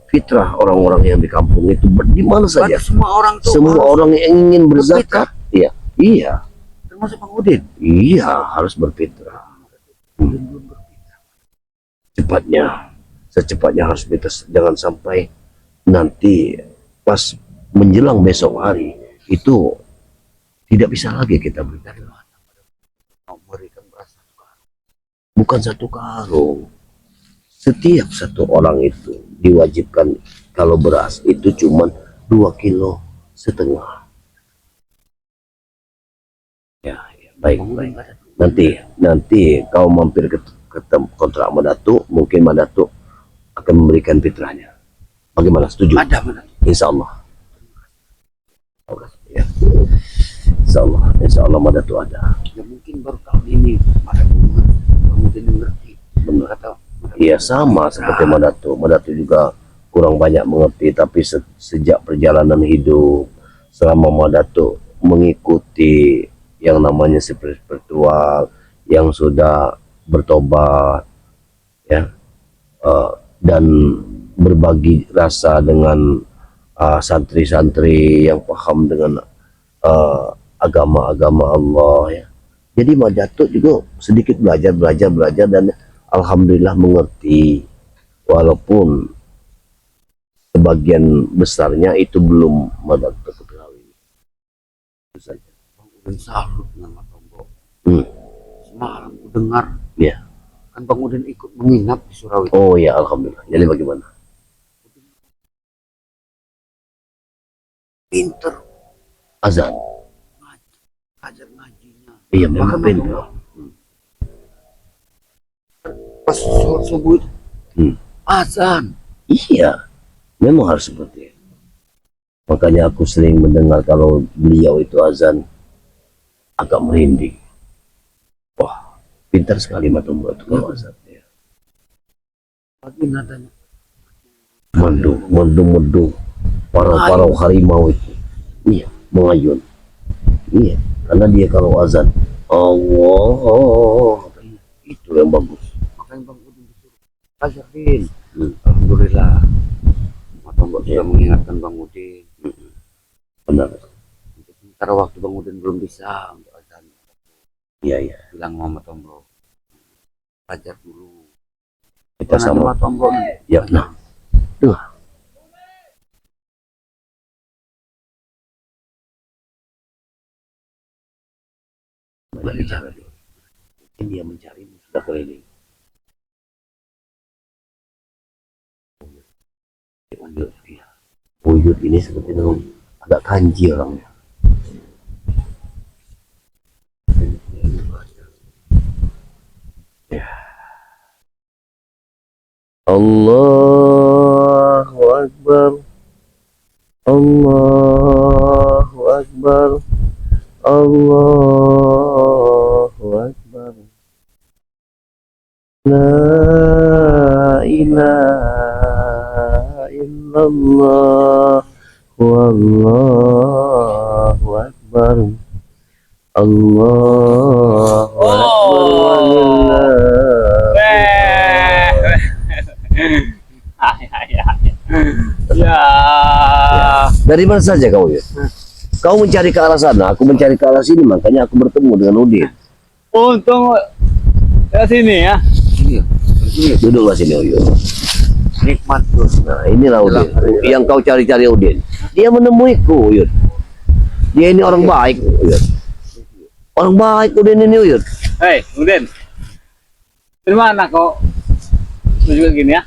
fitrah orang-orang yang di kampung itu di mana saja. Berarti semua orang tuh Semua harus, orang yang ingin berzakat, iya, iya, termasuk Bang Udin. iya harus berfitrah. Secepatnya harus fitrah. Jangan sampai nanti pas menjelang besok hari itu tidak bisa lagi kita Dari berikan. mana mau berikan beras satu karung? Bukan 1 karung. Setiap satu orang itu diwajibkan, kalau beras itu cuma 2,5 kilo. Ya, ya, baik, Bang baik. Udin nggak ada. Nanti kau mampir ke kontrak Madatu, mungkin Madatu akan memberikan fitrahnya. Bagaimana? Setuju? Ada Madatuk. Insya Allah. Oke, ya. Insya Allah Madatu ada. Ya mungkin baru tahun ini ada hubungan Bang Udin yang ngerti. Benar. Kata Madatuk. Iya, sama seperti Madatu. Madatu juga kurang banyak mengerti, tapi sejak perjalanan hidup, selama Madatu mengikuti yang namanya spiritual, yang sudah bertobat, ya, dan berbagi rasa dengan santri-santri yang paham dengan agama-agama Allah, ya. Jadi Madatu juga sedikit belajar dan alhamdulillah mengerti, walaupun sebagian besarnya itu belum Madatu ketahui. Itu saja. Bang Udin salut dengan Mat Tombok. Hmm. Semalam ku dengar Ya. kan Bang Udin ikut menginap di surau itu. Oh ya, alhamdulillah. Jadi bagaimana? Pinter Azan. ajar ngajinya. Iya, Bahkan memang Bang pintar. Tombok, pas sholat subuh itu Hmm. azan. Iya, memang harus seperti itu. Makanya aku sering mendengar kalau beliau itu azan agak merinding. Wah, pintar sekali Matumbo itu kalau azan. Ya. Lagi nadanya Merdu, parau-parau harimau itu. Iya, mengayun. Iya, karena dia kalau azan, Allah, itu yang bagus. makanya Bang Udin disuruh ajar Din. Hmm. Alhamdulillah Mat Tombok Ya. sudah mengingatkan Bang Udin. Benar. Untuk sementara waktu Bang Udin belum bisa untuk azan. Iya, iya. Bilang sama Mat Tombok. belajar dulu. Kita sama. Tombol. Ya, nah. Tuh. Bicara dulu. Mungkin dia mencari sudah keliling. Uyut, ya. Uyut ini seperti itu agak kanji orangnya. Ya. Allahu Akbar. Allahu Akbar. Allahu Akbar. La ilaha illallah. Wallahu Akbar. Allahu Akbar. Ya. Dari mana saja kau ya? Kau mencari ke arah sana, aku mencari ke arah sini, makanya aku bertemu dengan Udin. Untung ke sini ya. Iya. Iya. Duduklah sini Uyut. Nikmat tuh. Nah inilah Udin, yang kau cari-cari Udin. Dia menemuiku Uyut. Dia ini orang baik Uyut. Orang baik Udin ini Uyut. Hei, Udin. Dari mana kau juga gini ya?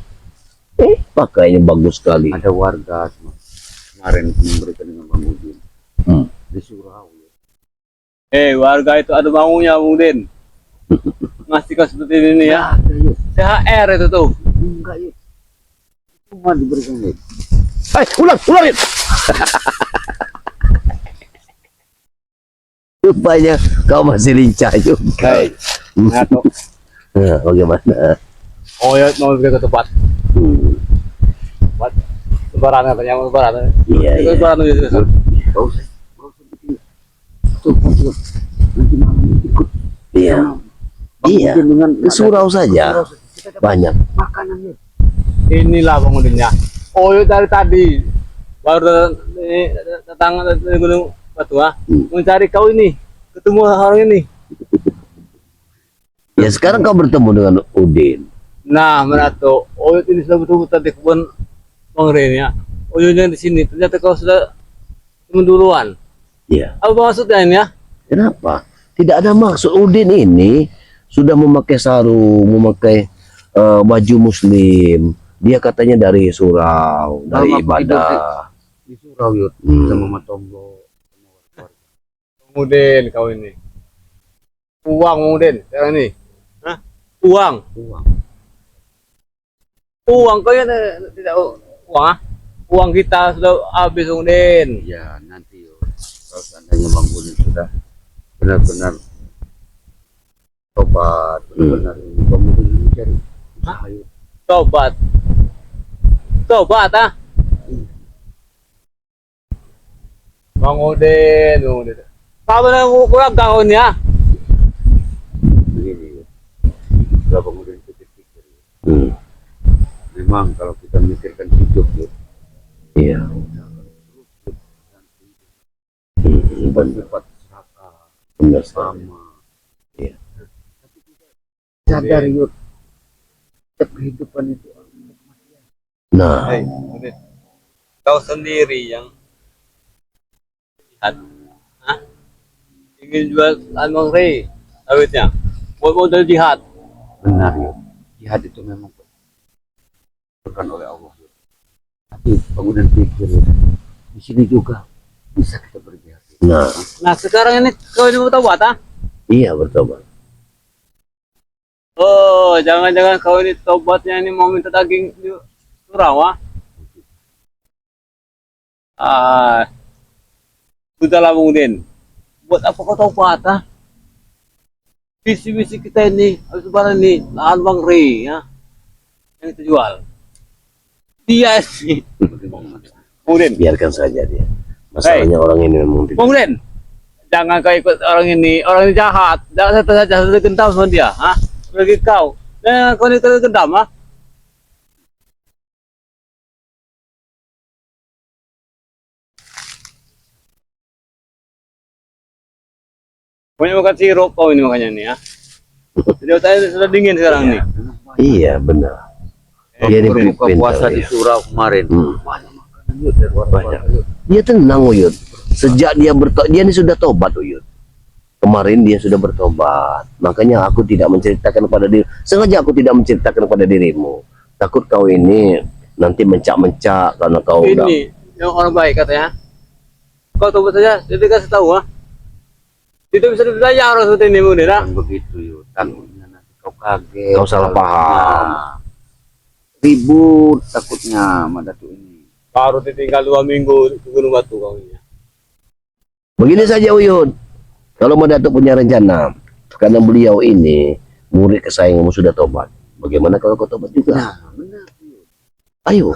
Pakainya bagus sekali. Ada warga kemarin memberikan dengan Bang Udin di surau. Warga itu ada maunya, Udin. Ngasih kau seperti ini ya. Ada yuk. THR itu tuh. Enggak yuk. Cuma diberikan yuk. Ular Yud. Rupanya kau masih lincah juga. Hei, ngato. Nah, bagaimana? Oh ya, mau ke tempat. Tempat lebaran katanya, mau lebaran. Iya, iya. Lebaran itu. Gak usah. Tuh, nanti malam ikut. Iya. Iya. Dengan Ke surau saja. Banyak. Makanan yuk. Inilah pengundinya. Oh ya, dari tadi baru datang dari Gunung Batua mencari kau ini, ketemu orang ini. Ya sekarang kau bertemu dengan Udin. Nah, Merato, oh ini sudah betul-betul di kebun Bang Ren ya. Oh yang di sini, ternyata kau sudah temen duluan. Iya. Apa maksudnya ini ya? Kenapa? Tidak ada maksud. Udin ini sudah memakai sarung, memakai baju muslim. Dia katanya dari surau, dari Mama ibadah. Di surau yuk. Hmm. Sama Mama Tombo. Kemudian kau ini. Uang kemudian sekarang ini. Hah? Uang. Uang. Uang kau ya tidak uang ah? Uang kita sudah habis kemudian. Ya nanti yuk. Kalau seandainya Bang Udin sudah benar-benar tobat, benar-benar ini Bang Udin mencari usaha yuk. Tobat. Tobat ah. Bang Udin. Kau benar kurang kau ini ya. Begini yuk. Kalau Bang Udin pikir-pikir yuk. Memang kalau kita mikirkan hidup yuk. Iya. Sifat serakah, Benar sekali. sama. Iya. Tapi kita sadar yuk. Setiap kehidupan itu Nah, Hei, Udin. Kau sendiri yang lihat. Hah? Ingin jual Bang Ray sawitnya. Buat modal jihad. benar yuk. Jihad itu memang bukan oleh Allah yuk. Tapi bangunan pikir yuk. Di sini juga bisa kita berjihad. nah, Nah sekarang ini kau ini mau tobat ah? iya bertobat. Oh jangan-jangan kau ini tobatnya ini mau minta daging di surau ah? Sudahlah Bang Udin. Buat apa kau tobat ah? Visi-visi kita ini habis lebaran ini lahan Bang Ray ya yang kita jual. Dia sih. Bang Udin. Biarkan saja dia. Masalahnya orang ini memang tidak. Bang Udin, jangan kau ikut orang ini jahat. Jangan saja sudah gendam sama dia, ah? Bagi kau, jangan kau ini gendam, ah? Punya makan sirup kau ini makanya nih, ah? Jadi otaknya sudah dingin sekarang nih. Iya benar. Dia ini Berbuka pintar, puasa di ya. surau kemarin. Banyak makanan Yud dari luar Banyak. kota, Yud. Dia tenang Uyut. Sejak dia dia ini sudah tobat Uyut. Kemarin dia sudah bertobat. Makanya aku tidak menceritakan kepada diri. Sengaja aku tidak menceritakan kepada dirimu. Takut kau ini nanti mencak-mencak karena kau udah. Ini yang orang baik katanya. Kau tobat saja, jadi kasih tahu ah. Itu bisa dipercaya orang seperti ini mungkin ah. Bukan begitu Yud. Takutnya nanti kau kaget. Kau salah paham. Ribut takutnya sama Datuk ini. Baru ditinggal 2 minggu di Gunung Batu kau ini. Begini saja Uyut. Kalau Mbak Datuk punya rencana, karena beliau ini murid kesayanganmu sudah tobat. Bagaimana kalau kau tobat juga? Nah, benar Yud. Ayo.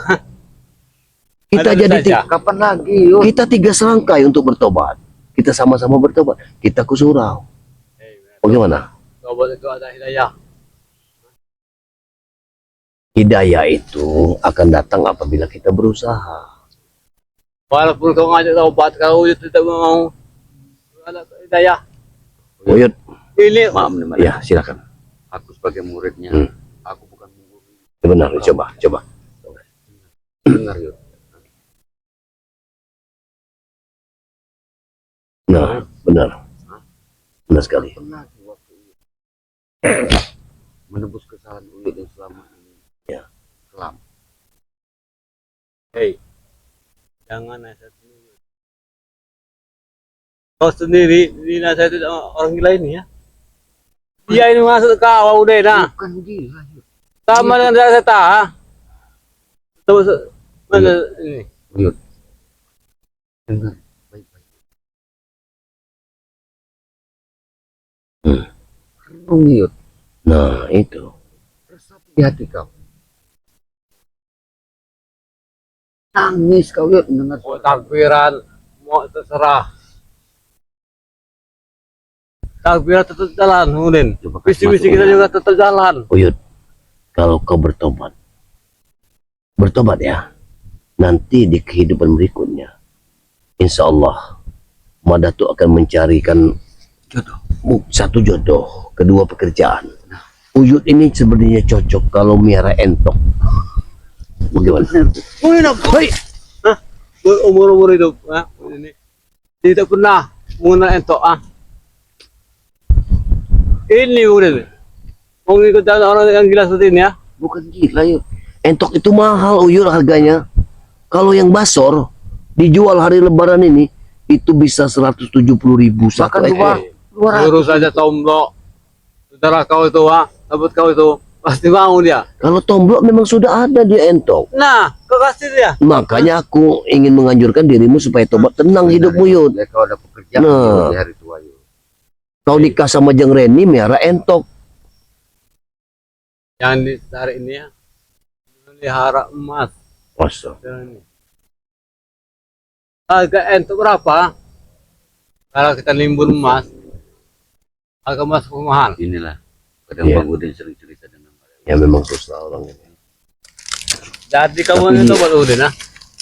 Kita Ada jadi saja. Kapan lagi Yud? kita 3 serangkai untuk bertobat. Kita sama-sama bertobat. Kita ke surau. Bagaimana? Tobat itu ada hidayah. Hidayah itu akan datang apabila kita berusaha. Walaupun kau ngajak tobat, kau tetap mau ada hidayah. Uyut, Maaf Ini nih, Mas. ya silakan. Aku sebagai muridnya, Hmm. aku bukan menggurui. Benar, coba. Dengar Yud. Nah, benar. Benar sekali. Pernah di waktu itu menebus kesalahan Uyut yang selama ini Ya. kelam. hei, jangan nasihat sendiri. Kau sendiri dinasihati sama orang gila ini ya. Dia ini masuk kau udah nah. Bukan gila Yud. Sama dengan saya tahu. Terus mana ini? Uyut, dengar baik-baik. Hmm. Renung Yud, Nah, itu. resapi di hati kau. Nangis kau Yud mendengar Mau takbiran, mau terserah. Takbiran tetap jalan, kemudian. Coba kasih Visi-visi kita masukan. juga tetap jalan. Uyut, kalau kau bertobat ya. Nanti di kehidupan berikutnya, insya Allah, Madatu akan mencarikan Jodoh. satu jodoh, kedua pekerjaan. Uyut ini sebenarnya cocok kalau miara entok. Bagaimana? Mungkin Hei, umur itu, ini tidak pernah mengenal entok Ini udah, mau ikut orang yang gila seperti ini ya. Bukan gila Yud. entok itu mahal Uyut harganya. Kalau yang basor dijual hari Lebaran ini itu bisa 170.000 satu Bahkan ekor. Suruh saja tomblok, saudara kau itu sahabat kau itu pasti mau dia. Kalau tomblok memang sudah ada dia entok. Nah, kau kasih dia. Makanya aku ingin menganjurkan dirimu supaya tobat, tenang hidupmu Yud. Ya, kau ada pekerjaan Nah. Yud, di hari tua Yud. Kau nikah sama Jeng Reni miara entok. Yang ditarik ini ya, melihara emas. Masa? Dan ini. Harga entok berapa? Kalau kita nimbun emas, harga emas mahal. Inilah kadang Iya. Bang Udin sering cerita dengan mereka. Ya memang susah orang ini. Jadi kamu Tapi- itu buat Udin ah.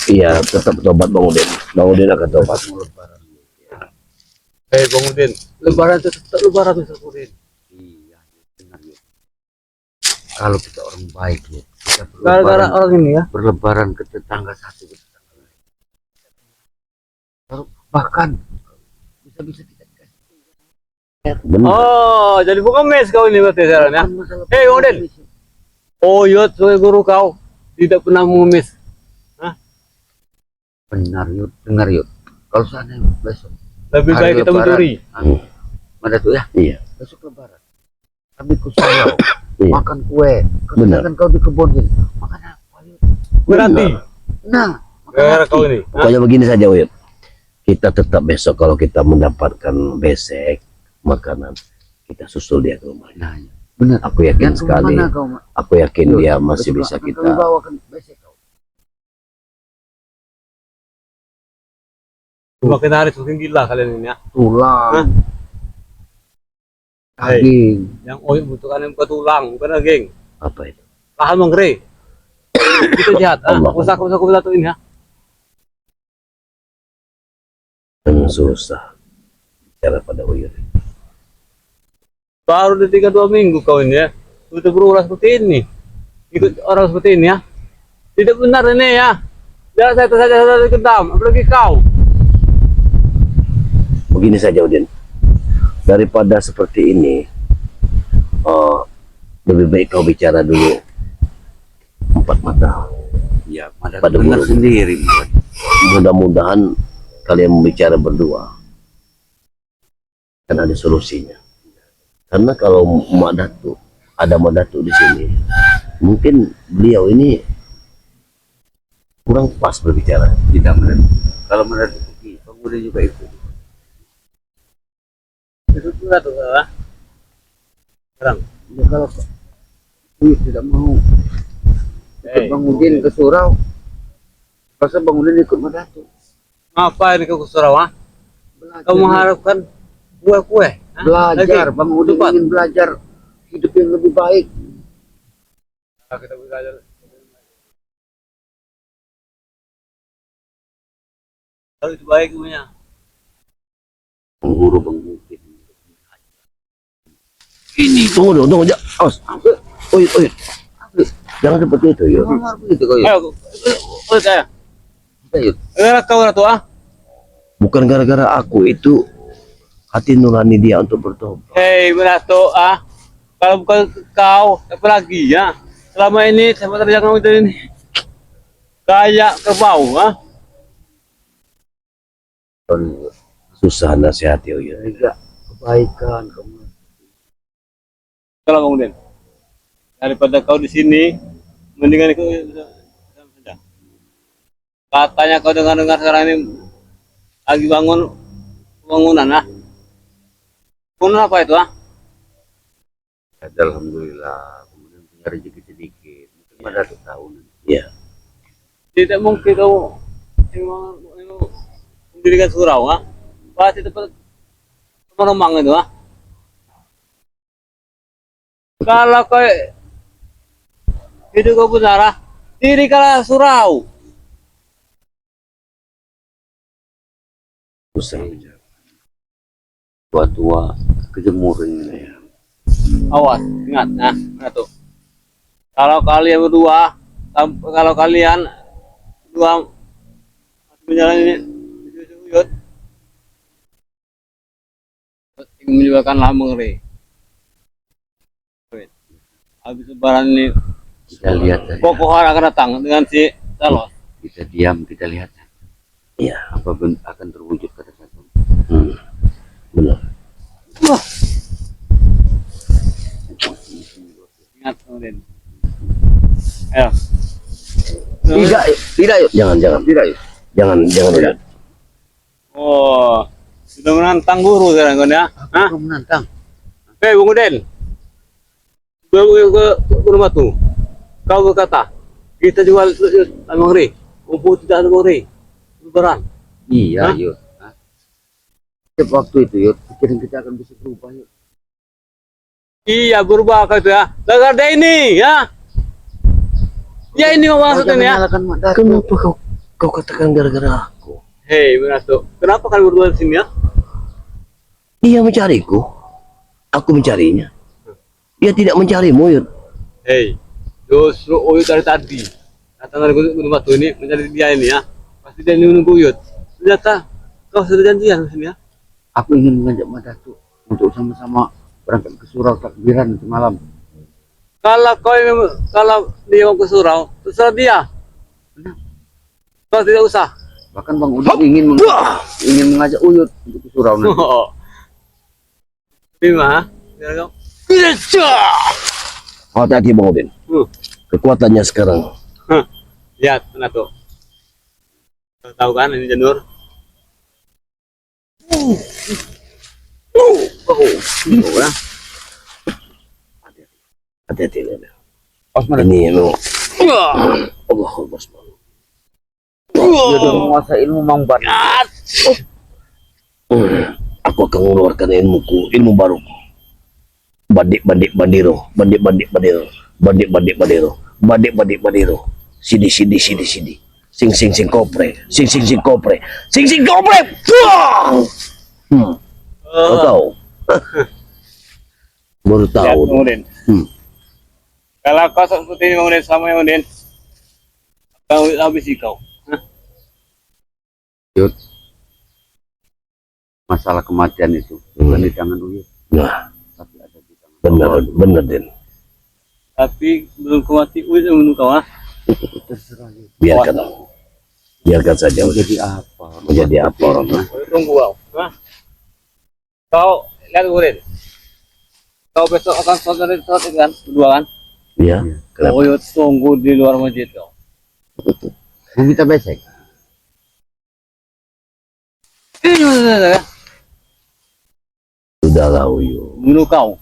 Iya, tetap tobat Bang Udin. Bang Udin akan tobat. Bang Udin, Lebaran itu tetap Lebaran Ustaz Udin. Iya, benar Yud. Kalau kita orang baik Yud, kita Gara-gara orang ini ya. berlebaran ke tetangga satu ke tetangga lain. Kalau bahkan bisa-bisa kita dikasih. Benar. Oh, jadi bukan mes kau ini berarti sekarang ya. Bukan masalah Hei, Bang Udin. Oh, Yud, sebagai guru kau tidak pernah mengemis. Benar Yud, dengar Yud. Kalau seandainya besok Lebih hari baik kita Lebaran, mencuri. Ada tuh ya, Iya. besok lebaran. Kami ke surau, Iya. makan kue. Benar. Sedangkan kau di kebun Yud. Makan apa Yud? Berarti Nah, makan gara-gara hati. kau ini. Pokoknya begini saja Uyut. Kita tetap besok kalau kita mendapatkan besek makanan, kita susul dia ke rumahnya. Nah, ya. Benar. Aku yakin Dan sekali. kemana kau, Mak? Aku yakin Yud, dia masih besok bisa akan kita. kami bawakan besek kau. Makin hari semakin gila kalian ini ya. Tulang. Hei. Daging. Yang Oyuk butuhkan yang bukan tulang, bukan daging. Apa itu? Lahan menggere. Itu jahat. Allah. Usaha-usaha satu ini ya. Yang susah bicara pada Uyut. Baru di 3-2 minggu kau ini ya. Sudah berulah seperti ini. Ikut orang seperti ini ya. Tidak benar ini ya. Jangan saya saja saya kedam, apalagi kau. Begini saja Udin, daripada seperti ini, lebih baik kau bicara dulu empat mata. Ya, Mada Pada dengar mulut. sendiri. Mudah-mudahan kalian membicara berdua kan ada solusinya. Karena kalau Mak Datuk, ada Mak Datuk di sini, mungkin beliau ini kurang pas berbicara. Tidak Mada. Kalau Mada pergi, pemuda juga ikut. Itu juga tuh ah. Sekarang. Ya kalau Pak Uyut tidak mau ikut Bang Udin ke surau, masa Bang Udin ikut Mada tuh? Ngapain kau ke Sarawak? Kau mengharapkan kue-kue? Hah? Belajar, Lagi? Bang Udin Cepat. ingin belajar hidup yang lebih baik. Ah, kita belajar. Kalau itu baik punya. Mengguru Bang Udin. Ini tunggu, awas. Uyut. Jangan seperti itu ya. Begitu kau ya? Ayo, saya. Ayo. Kau tuh ah. Bukan gara-gara aku itu hati nurani dia untuk bertobat. Hei, Berato ah. Kalau bukan kau, apa lagi ya? Selama ini sama terjadi itu ini. Kayak kerbau ah. Susah nasihati Uyut. Jaga kebaikan kamu. Kalau kemudian daripada kau di sini, mendingan kau saja. Katanya kau dengar sekarang ini lagi bangun bangunan ah. Bangunan apa itu ah? Alhamdulillah, kemudian punya rezeki sedikit. Mungkin Mada tuh tahu. Ya. Tidak mungkin kau mendirikan surau ah. Pasti tempat remang itu ah. Kalau kau hidup kau benar ah, dirikanlah surau. Susah bicara. Tua-tua kejemuran ya. Awas, ingat nah, tuh. Kalau kalian berdua, kalau kalian berdua masih menjalani uyut, ingin menyebabkan lah mengeri. Habis lebaran ini, Kita lihat saja. Kokohar akan datang dengan si Salos. Kita diam, kita lihat Iya, apa akan terwujud pada satu. benar. Wah. Ingat kemudian. Ayo. Tidak yuk. Jangan. Tidak yuk. Jangan Uyut. Oh, sudah menantang guru sekarang kan ya? Hah? Kau menantang. Hei, Bung Uden. Ke rumah tuh. Kau berkata, kita jual Mangri. Umpu tidak ada Mangri. Lebaran. Iya, Hah? yuk. Setiap waktu itu yuk, pikiran kita akan bisa berubah yuk. Iya, berubah kau itu ya. Gara-gara ini ya. Ya ini maksudnya ya. Kenapa kau katakan gara-gara aku? Hei, Berato. Kenapa kalian berdua di sini ya? Dia mencariku. Aku mencarinya. Dia tidak mencarimu, Uyut. Hei, justru Uyut dari tadi. Datang dari rumah tuh ini mencari dia ini ya. Pasti dia ini menunggu Uyut. Ternyata kau sudah janjian di sini ya. Aku ingin mengajak Madatu untuk sama-sama berangkat ke surau takbiran nanti malam. Kalau dia mau ke surau, terserah dia. Kau tidak usah. Bahkan Bang Udin ingin mengajak Uyut untuk ke surau nanti. Bima, biar kau. Hati-hati, Bang Udin. Kekuatannya sekarang. Lihat, mana tuh? Tahu kan ini janur? Ya. Hati-hati. Osman, Ini Allah Akbar. dia udah menguasai ilmu mangbat. Aku akan mengeluarkan ilmu baru. Bandiro. Sidi. Sing kopre. Kau tahu? Baru Lihat tahu. Bang Udin. Hmm. Kalau kau seperti ini Bang Udin sama Bang Udin, kau habis kau. Yud, masalah kematian itu bukan di tangan Uyut, Nah, tapi ada di tangan benar, Allah. benar Den. Tapi belum kau mati, Udin menurut kau ah. Terserah Yud. Biarkan, biarkan saja. Mau jadi apa? Mau jadi apa orang tua? Tunggu kau. Hah? Kau lihat Udin. Kau besok akan sholat itu kan, berdua kan? Iya. Kenapa? Uyut tunggu di luar masjid kau. Mau minta besek? Sudahlah Uyu. Bunuh kau.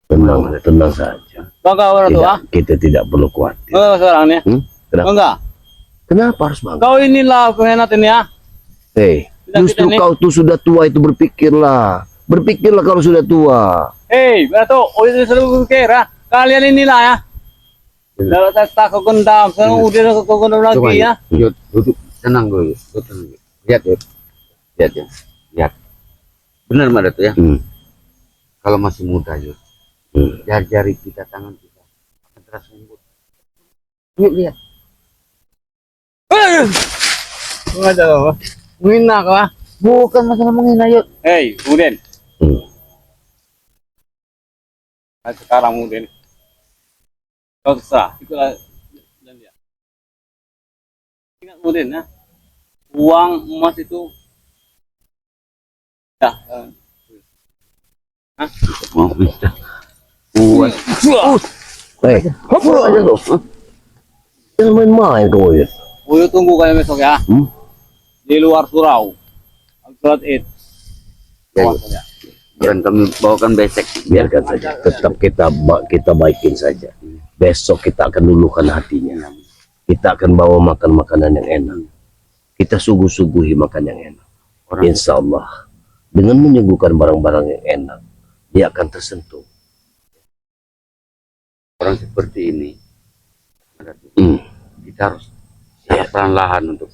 Tenang, tenang saja. Bangga orang tua. Kita tidak perlu khawatir. Oh, sekarang nih. Kenapa? Bangga. Kenapa harus bangga? Kau inilah pengkhianat ini ya. Hei, justru kita nih. kau tuh sudah tua itu berpikirlah. Berpikirlah kalau sudah tua. Hei, Berato, oh itu selalu berpikir ya. Kalian inilah ya. Kalau saya tak kau gendam, sekarang udah kau gendam Coba lagi ya. Yud, duduk tenang dulu Yud. Yud, tenang, Yud. Lihat Yud, lihat Yud, lihat. Benar Mbak Dato ya. Kalau masih muda Yud, jari-jari kita, tangan kita akan terasa lembut. Yud lihat. Mengajar apa? Menghina kau ah. Bukan masalah menghina Yud. Hei, Udin. Hmm. Nah, sekarang Udin. Kau terserah, itulah dan dia. Ingat Udin ya. Uang emas itu. Ya. Mau bisa. Buat. Hei, apa aja tuh? Jangan main-main kau ya. Uyut tunggu kalian besok ya. Di luar surau. Sholat Id. Ya, Awas Yud. saja. Dan kami bawakan besek. Biarkan saja. Tetap kita baikin saja. Besok kita akan luluhkan hatinya. Kita akan bawa makan makanan yang enak. Kita suguh-suguhi makan yang enak. Insya Allah. Dengan menyuguhkan barang-barang yang enak, dia akan tersentuh. Orang seperti ini, Hmm. kita harus secara perlahan untuk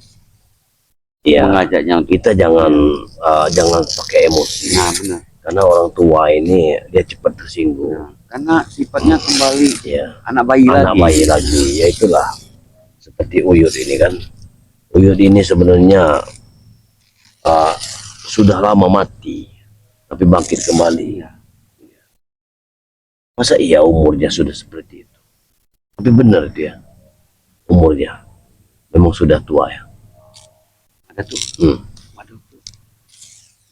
Ya, mengajaknya untuk. kita jangan pakai emosi. Nah benar. Karena orang tua ini dia cepat tersinggung. Nah, karena sifatnya kembali Ya, anak bayi anak lagi. bayi lagi. Ya itulah. Seperti Uyut ini kan. Uyut ini sebenarnya sudah lama mati, tapi bangkit kembali. Masa iya umurnya sudah seperti itu? Tapi benar dia. Umurnya memang sudah tua ya. Ada tuh. Hmm. Waduh.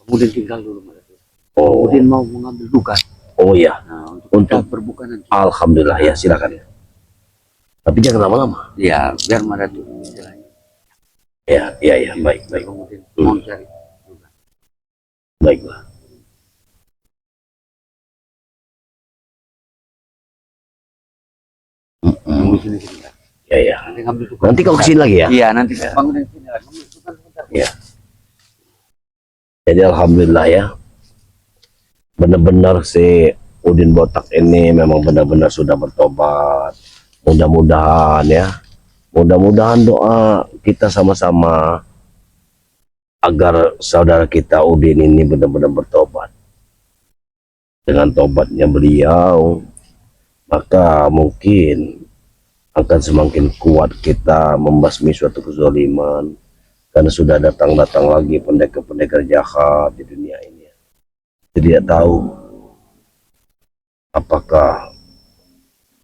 Kemudian tinggal dulu Mbak Dato. Oh, Kemudian mau mengambil duka. oh iya. Nah, untuk Untuk kita berbuka nanti. Alhamdulillah ya, silakan. Tapi jangan lama-lama. Ya, biar Mbak Dato istilahnya. Ya, baik. Kemudian mau cari duka. Baiklah. Tunggu sini sebentar. Ya. Nanti ngambil duka. Nanti kau kesini lagi ya? Iya, nanti bangun dari sini lagi. Ngambil duka sebentar. Ya. Jadi alhamdulillah ya. Benar-benar si Udin Botak ini memang benar-benar sudah bertobat. Mudah-mudahan ya. Mudah-mudahan doa kita sama-sama agar saudara kita Udin ini benar-benar bertobat. Dengan tobatnya beliau, maka mungkin akan semakin kuat kita membasmi suatu kezaliman, karena sudah datang-datang lagi pendekar-pendekar jahat di dunia ini. Tidak tahu apakah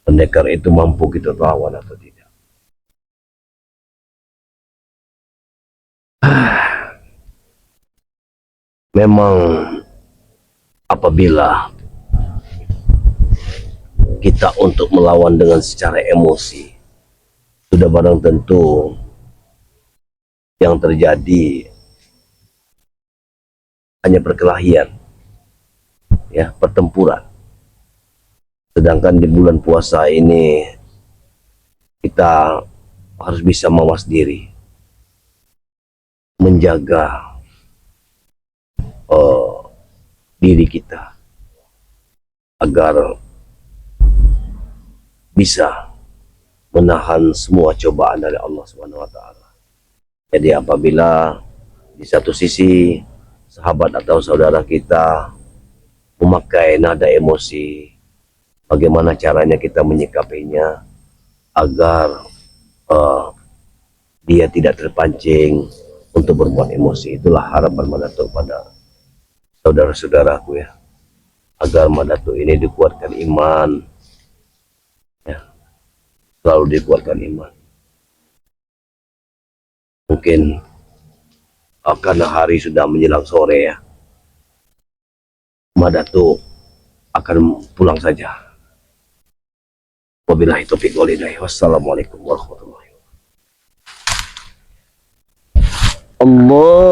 pendekar itu mampu kita lawan atau tidak. Memang apabila kita untuk melawan dengan secara emosi, sudah barang tentu yang terjadi hanya perkelahian, ya, pertempuran. Sedangkan di bulan puasa ini kita harus bisa mawas diri, menjaga diri kita agar bisa menahan semua cobaan dari Allah Subhanahu wa taala. Jadi apabila di satu sisi sahabat atau saudara kita memakai nada emosi, bagaimana caranya kita menyikapinya agar dia tidak terpancing untuk berbuat emosi. Itulah harapan Madatuk pada saudara-saudaraku ya, agar Madatuk ini dikuatkan iman ya, selalu dikuatkan iman. Mungkin karena hari sudah menjelang sore ya, Madatuk akan pulang saja. Wabillahi taufiq wal hidayah. Wassalamualaikum warahmatullahi wabarakatuh. Allah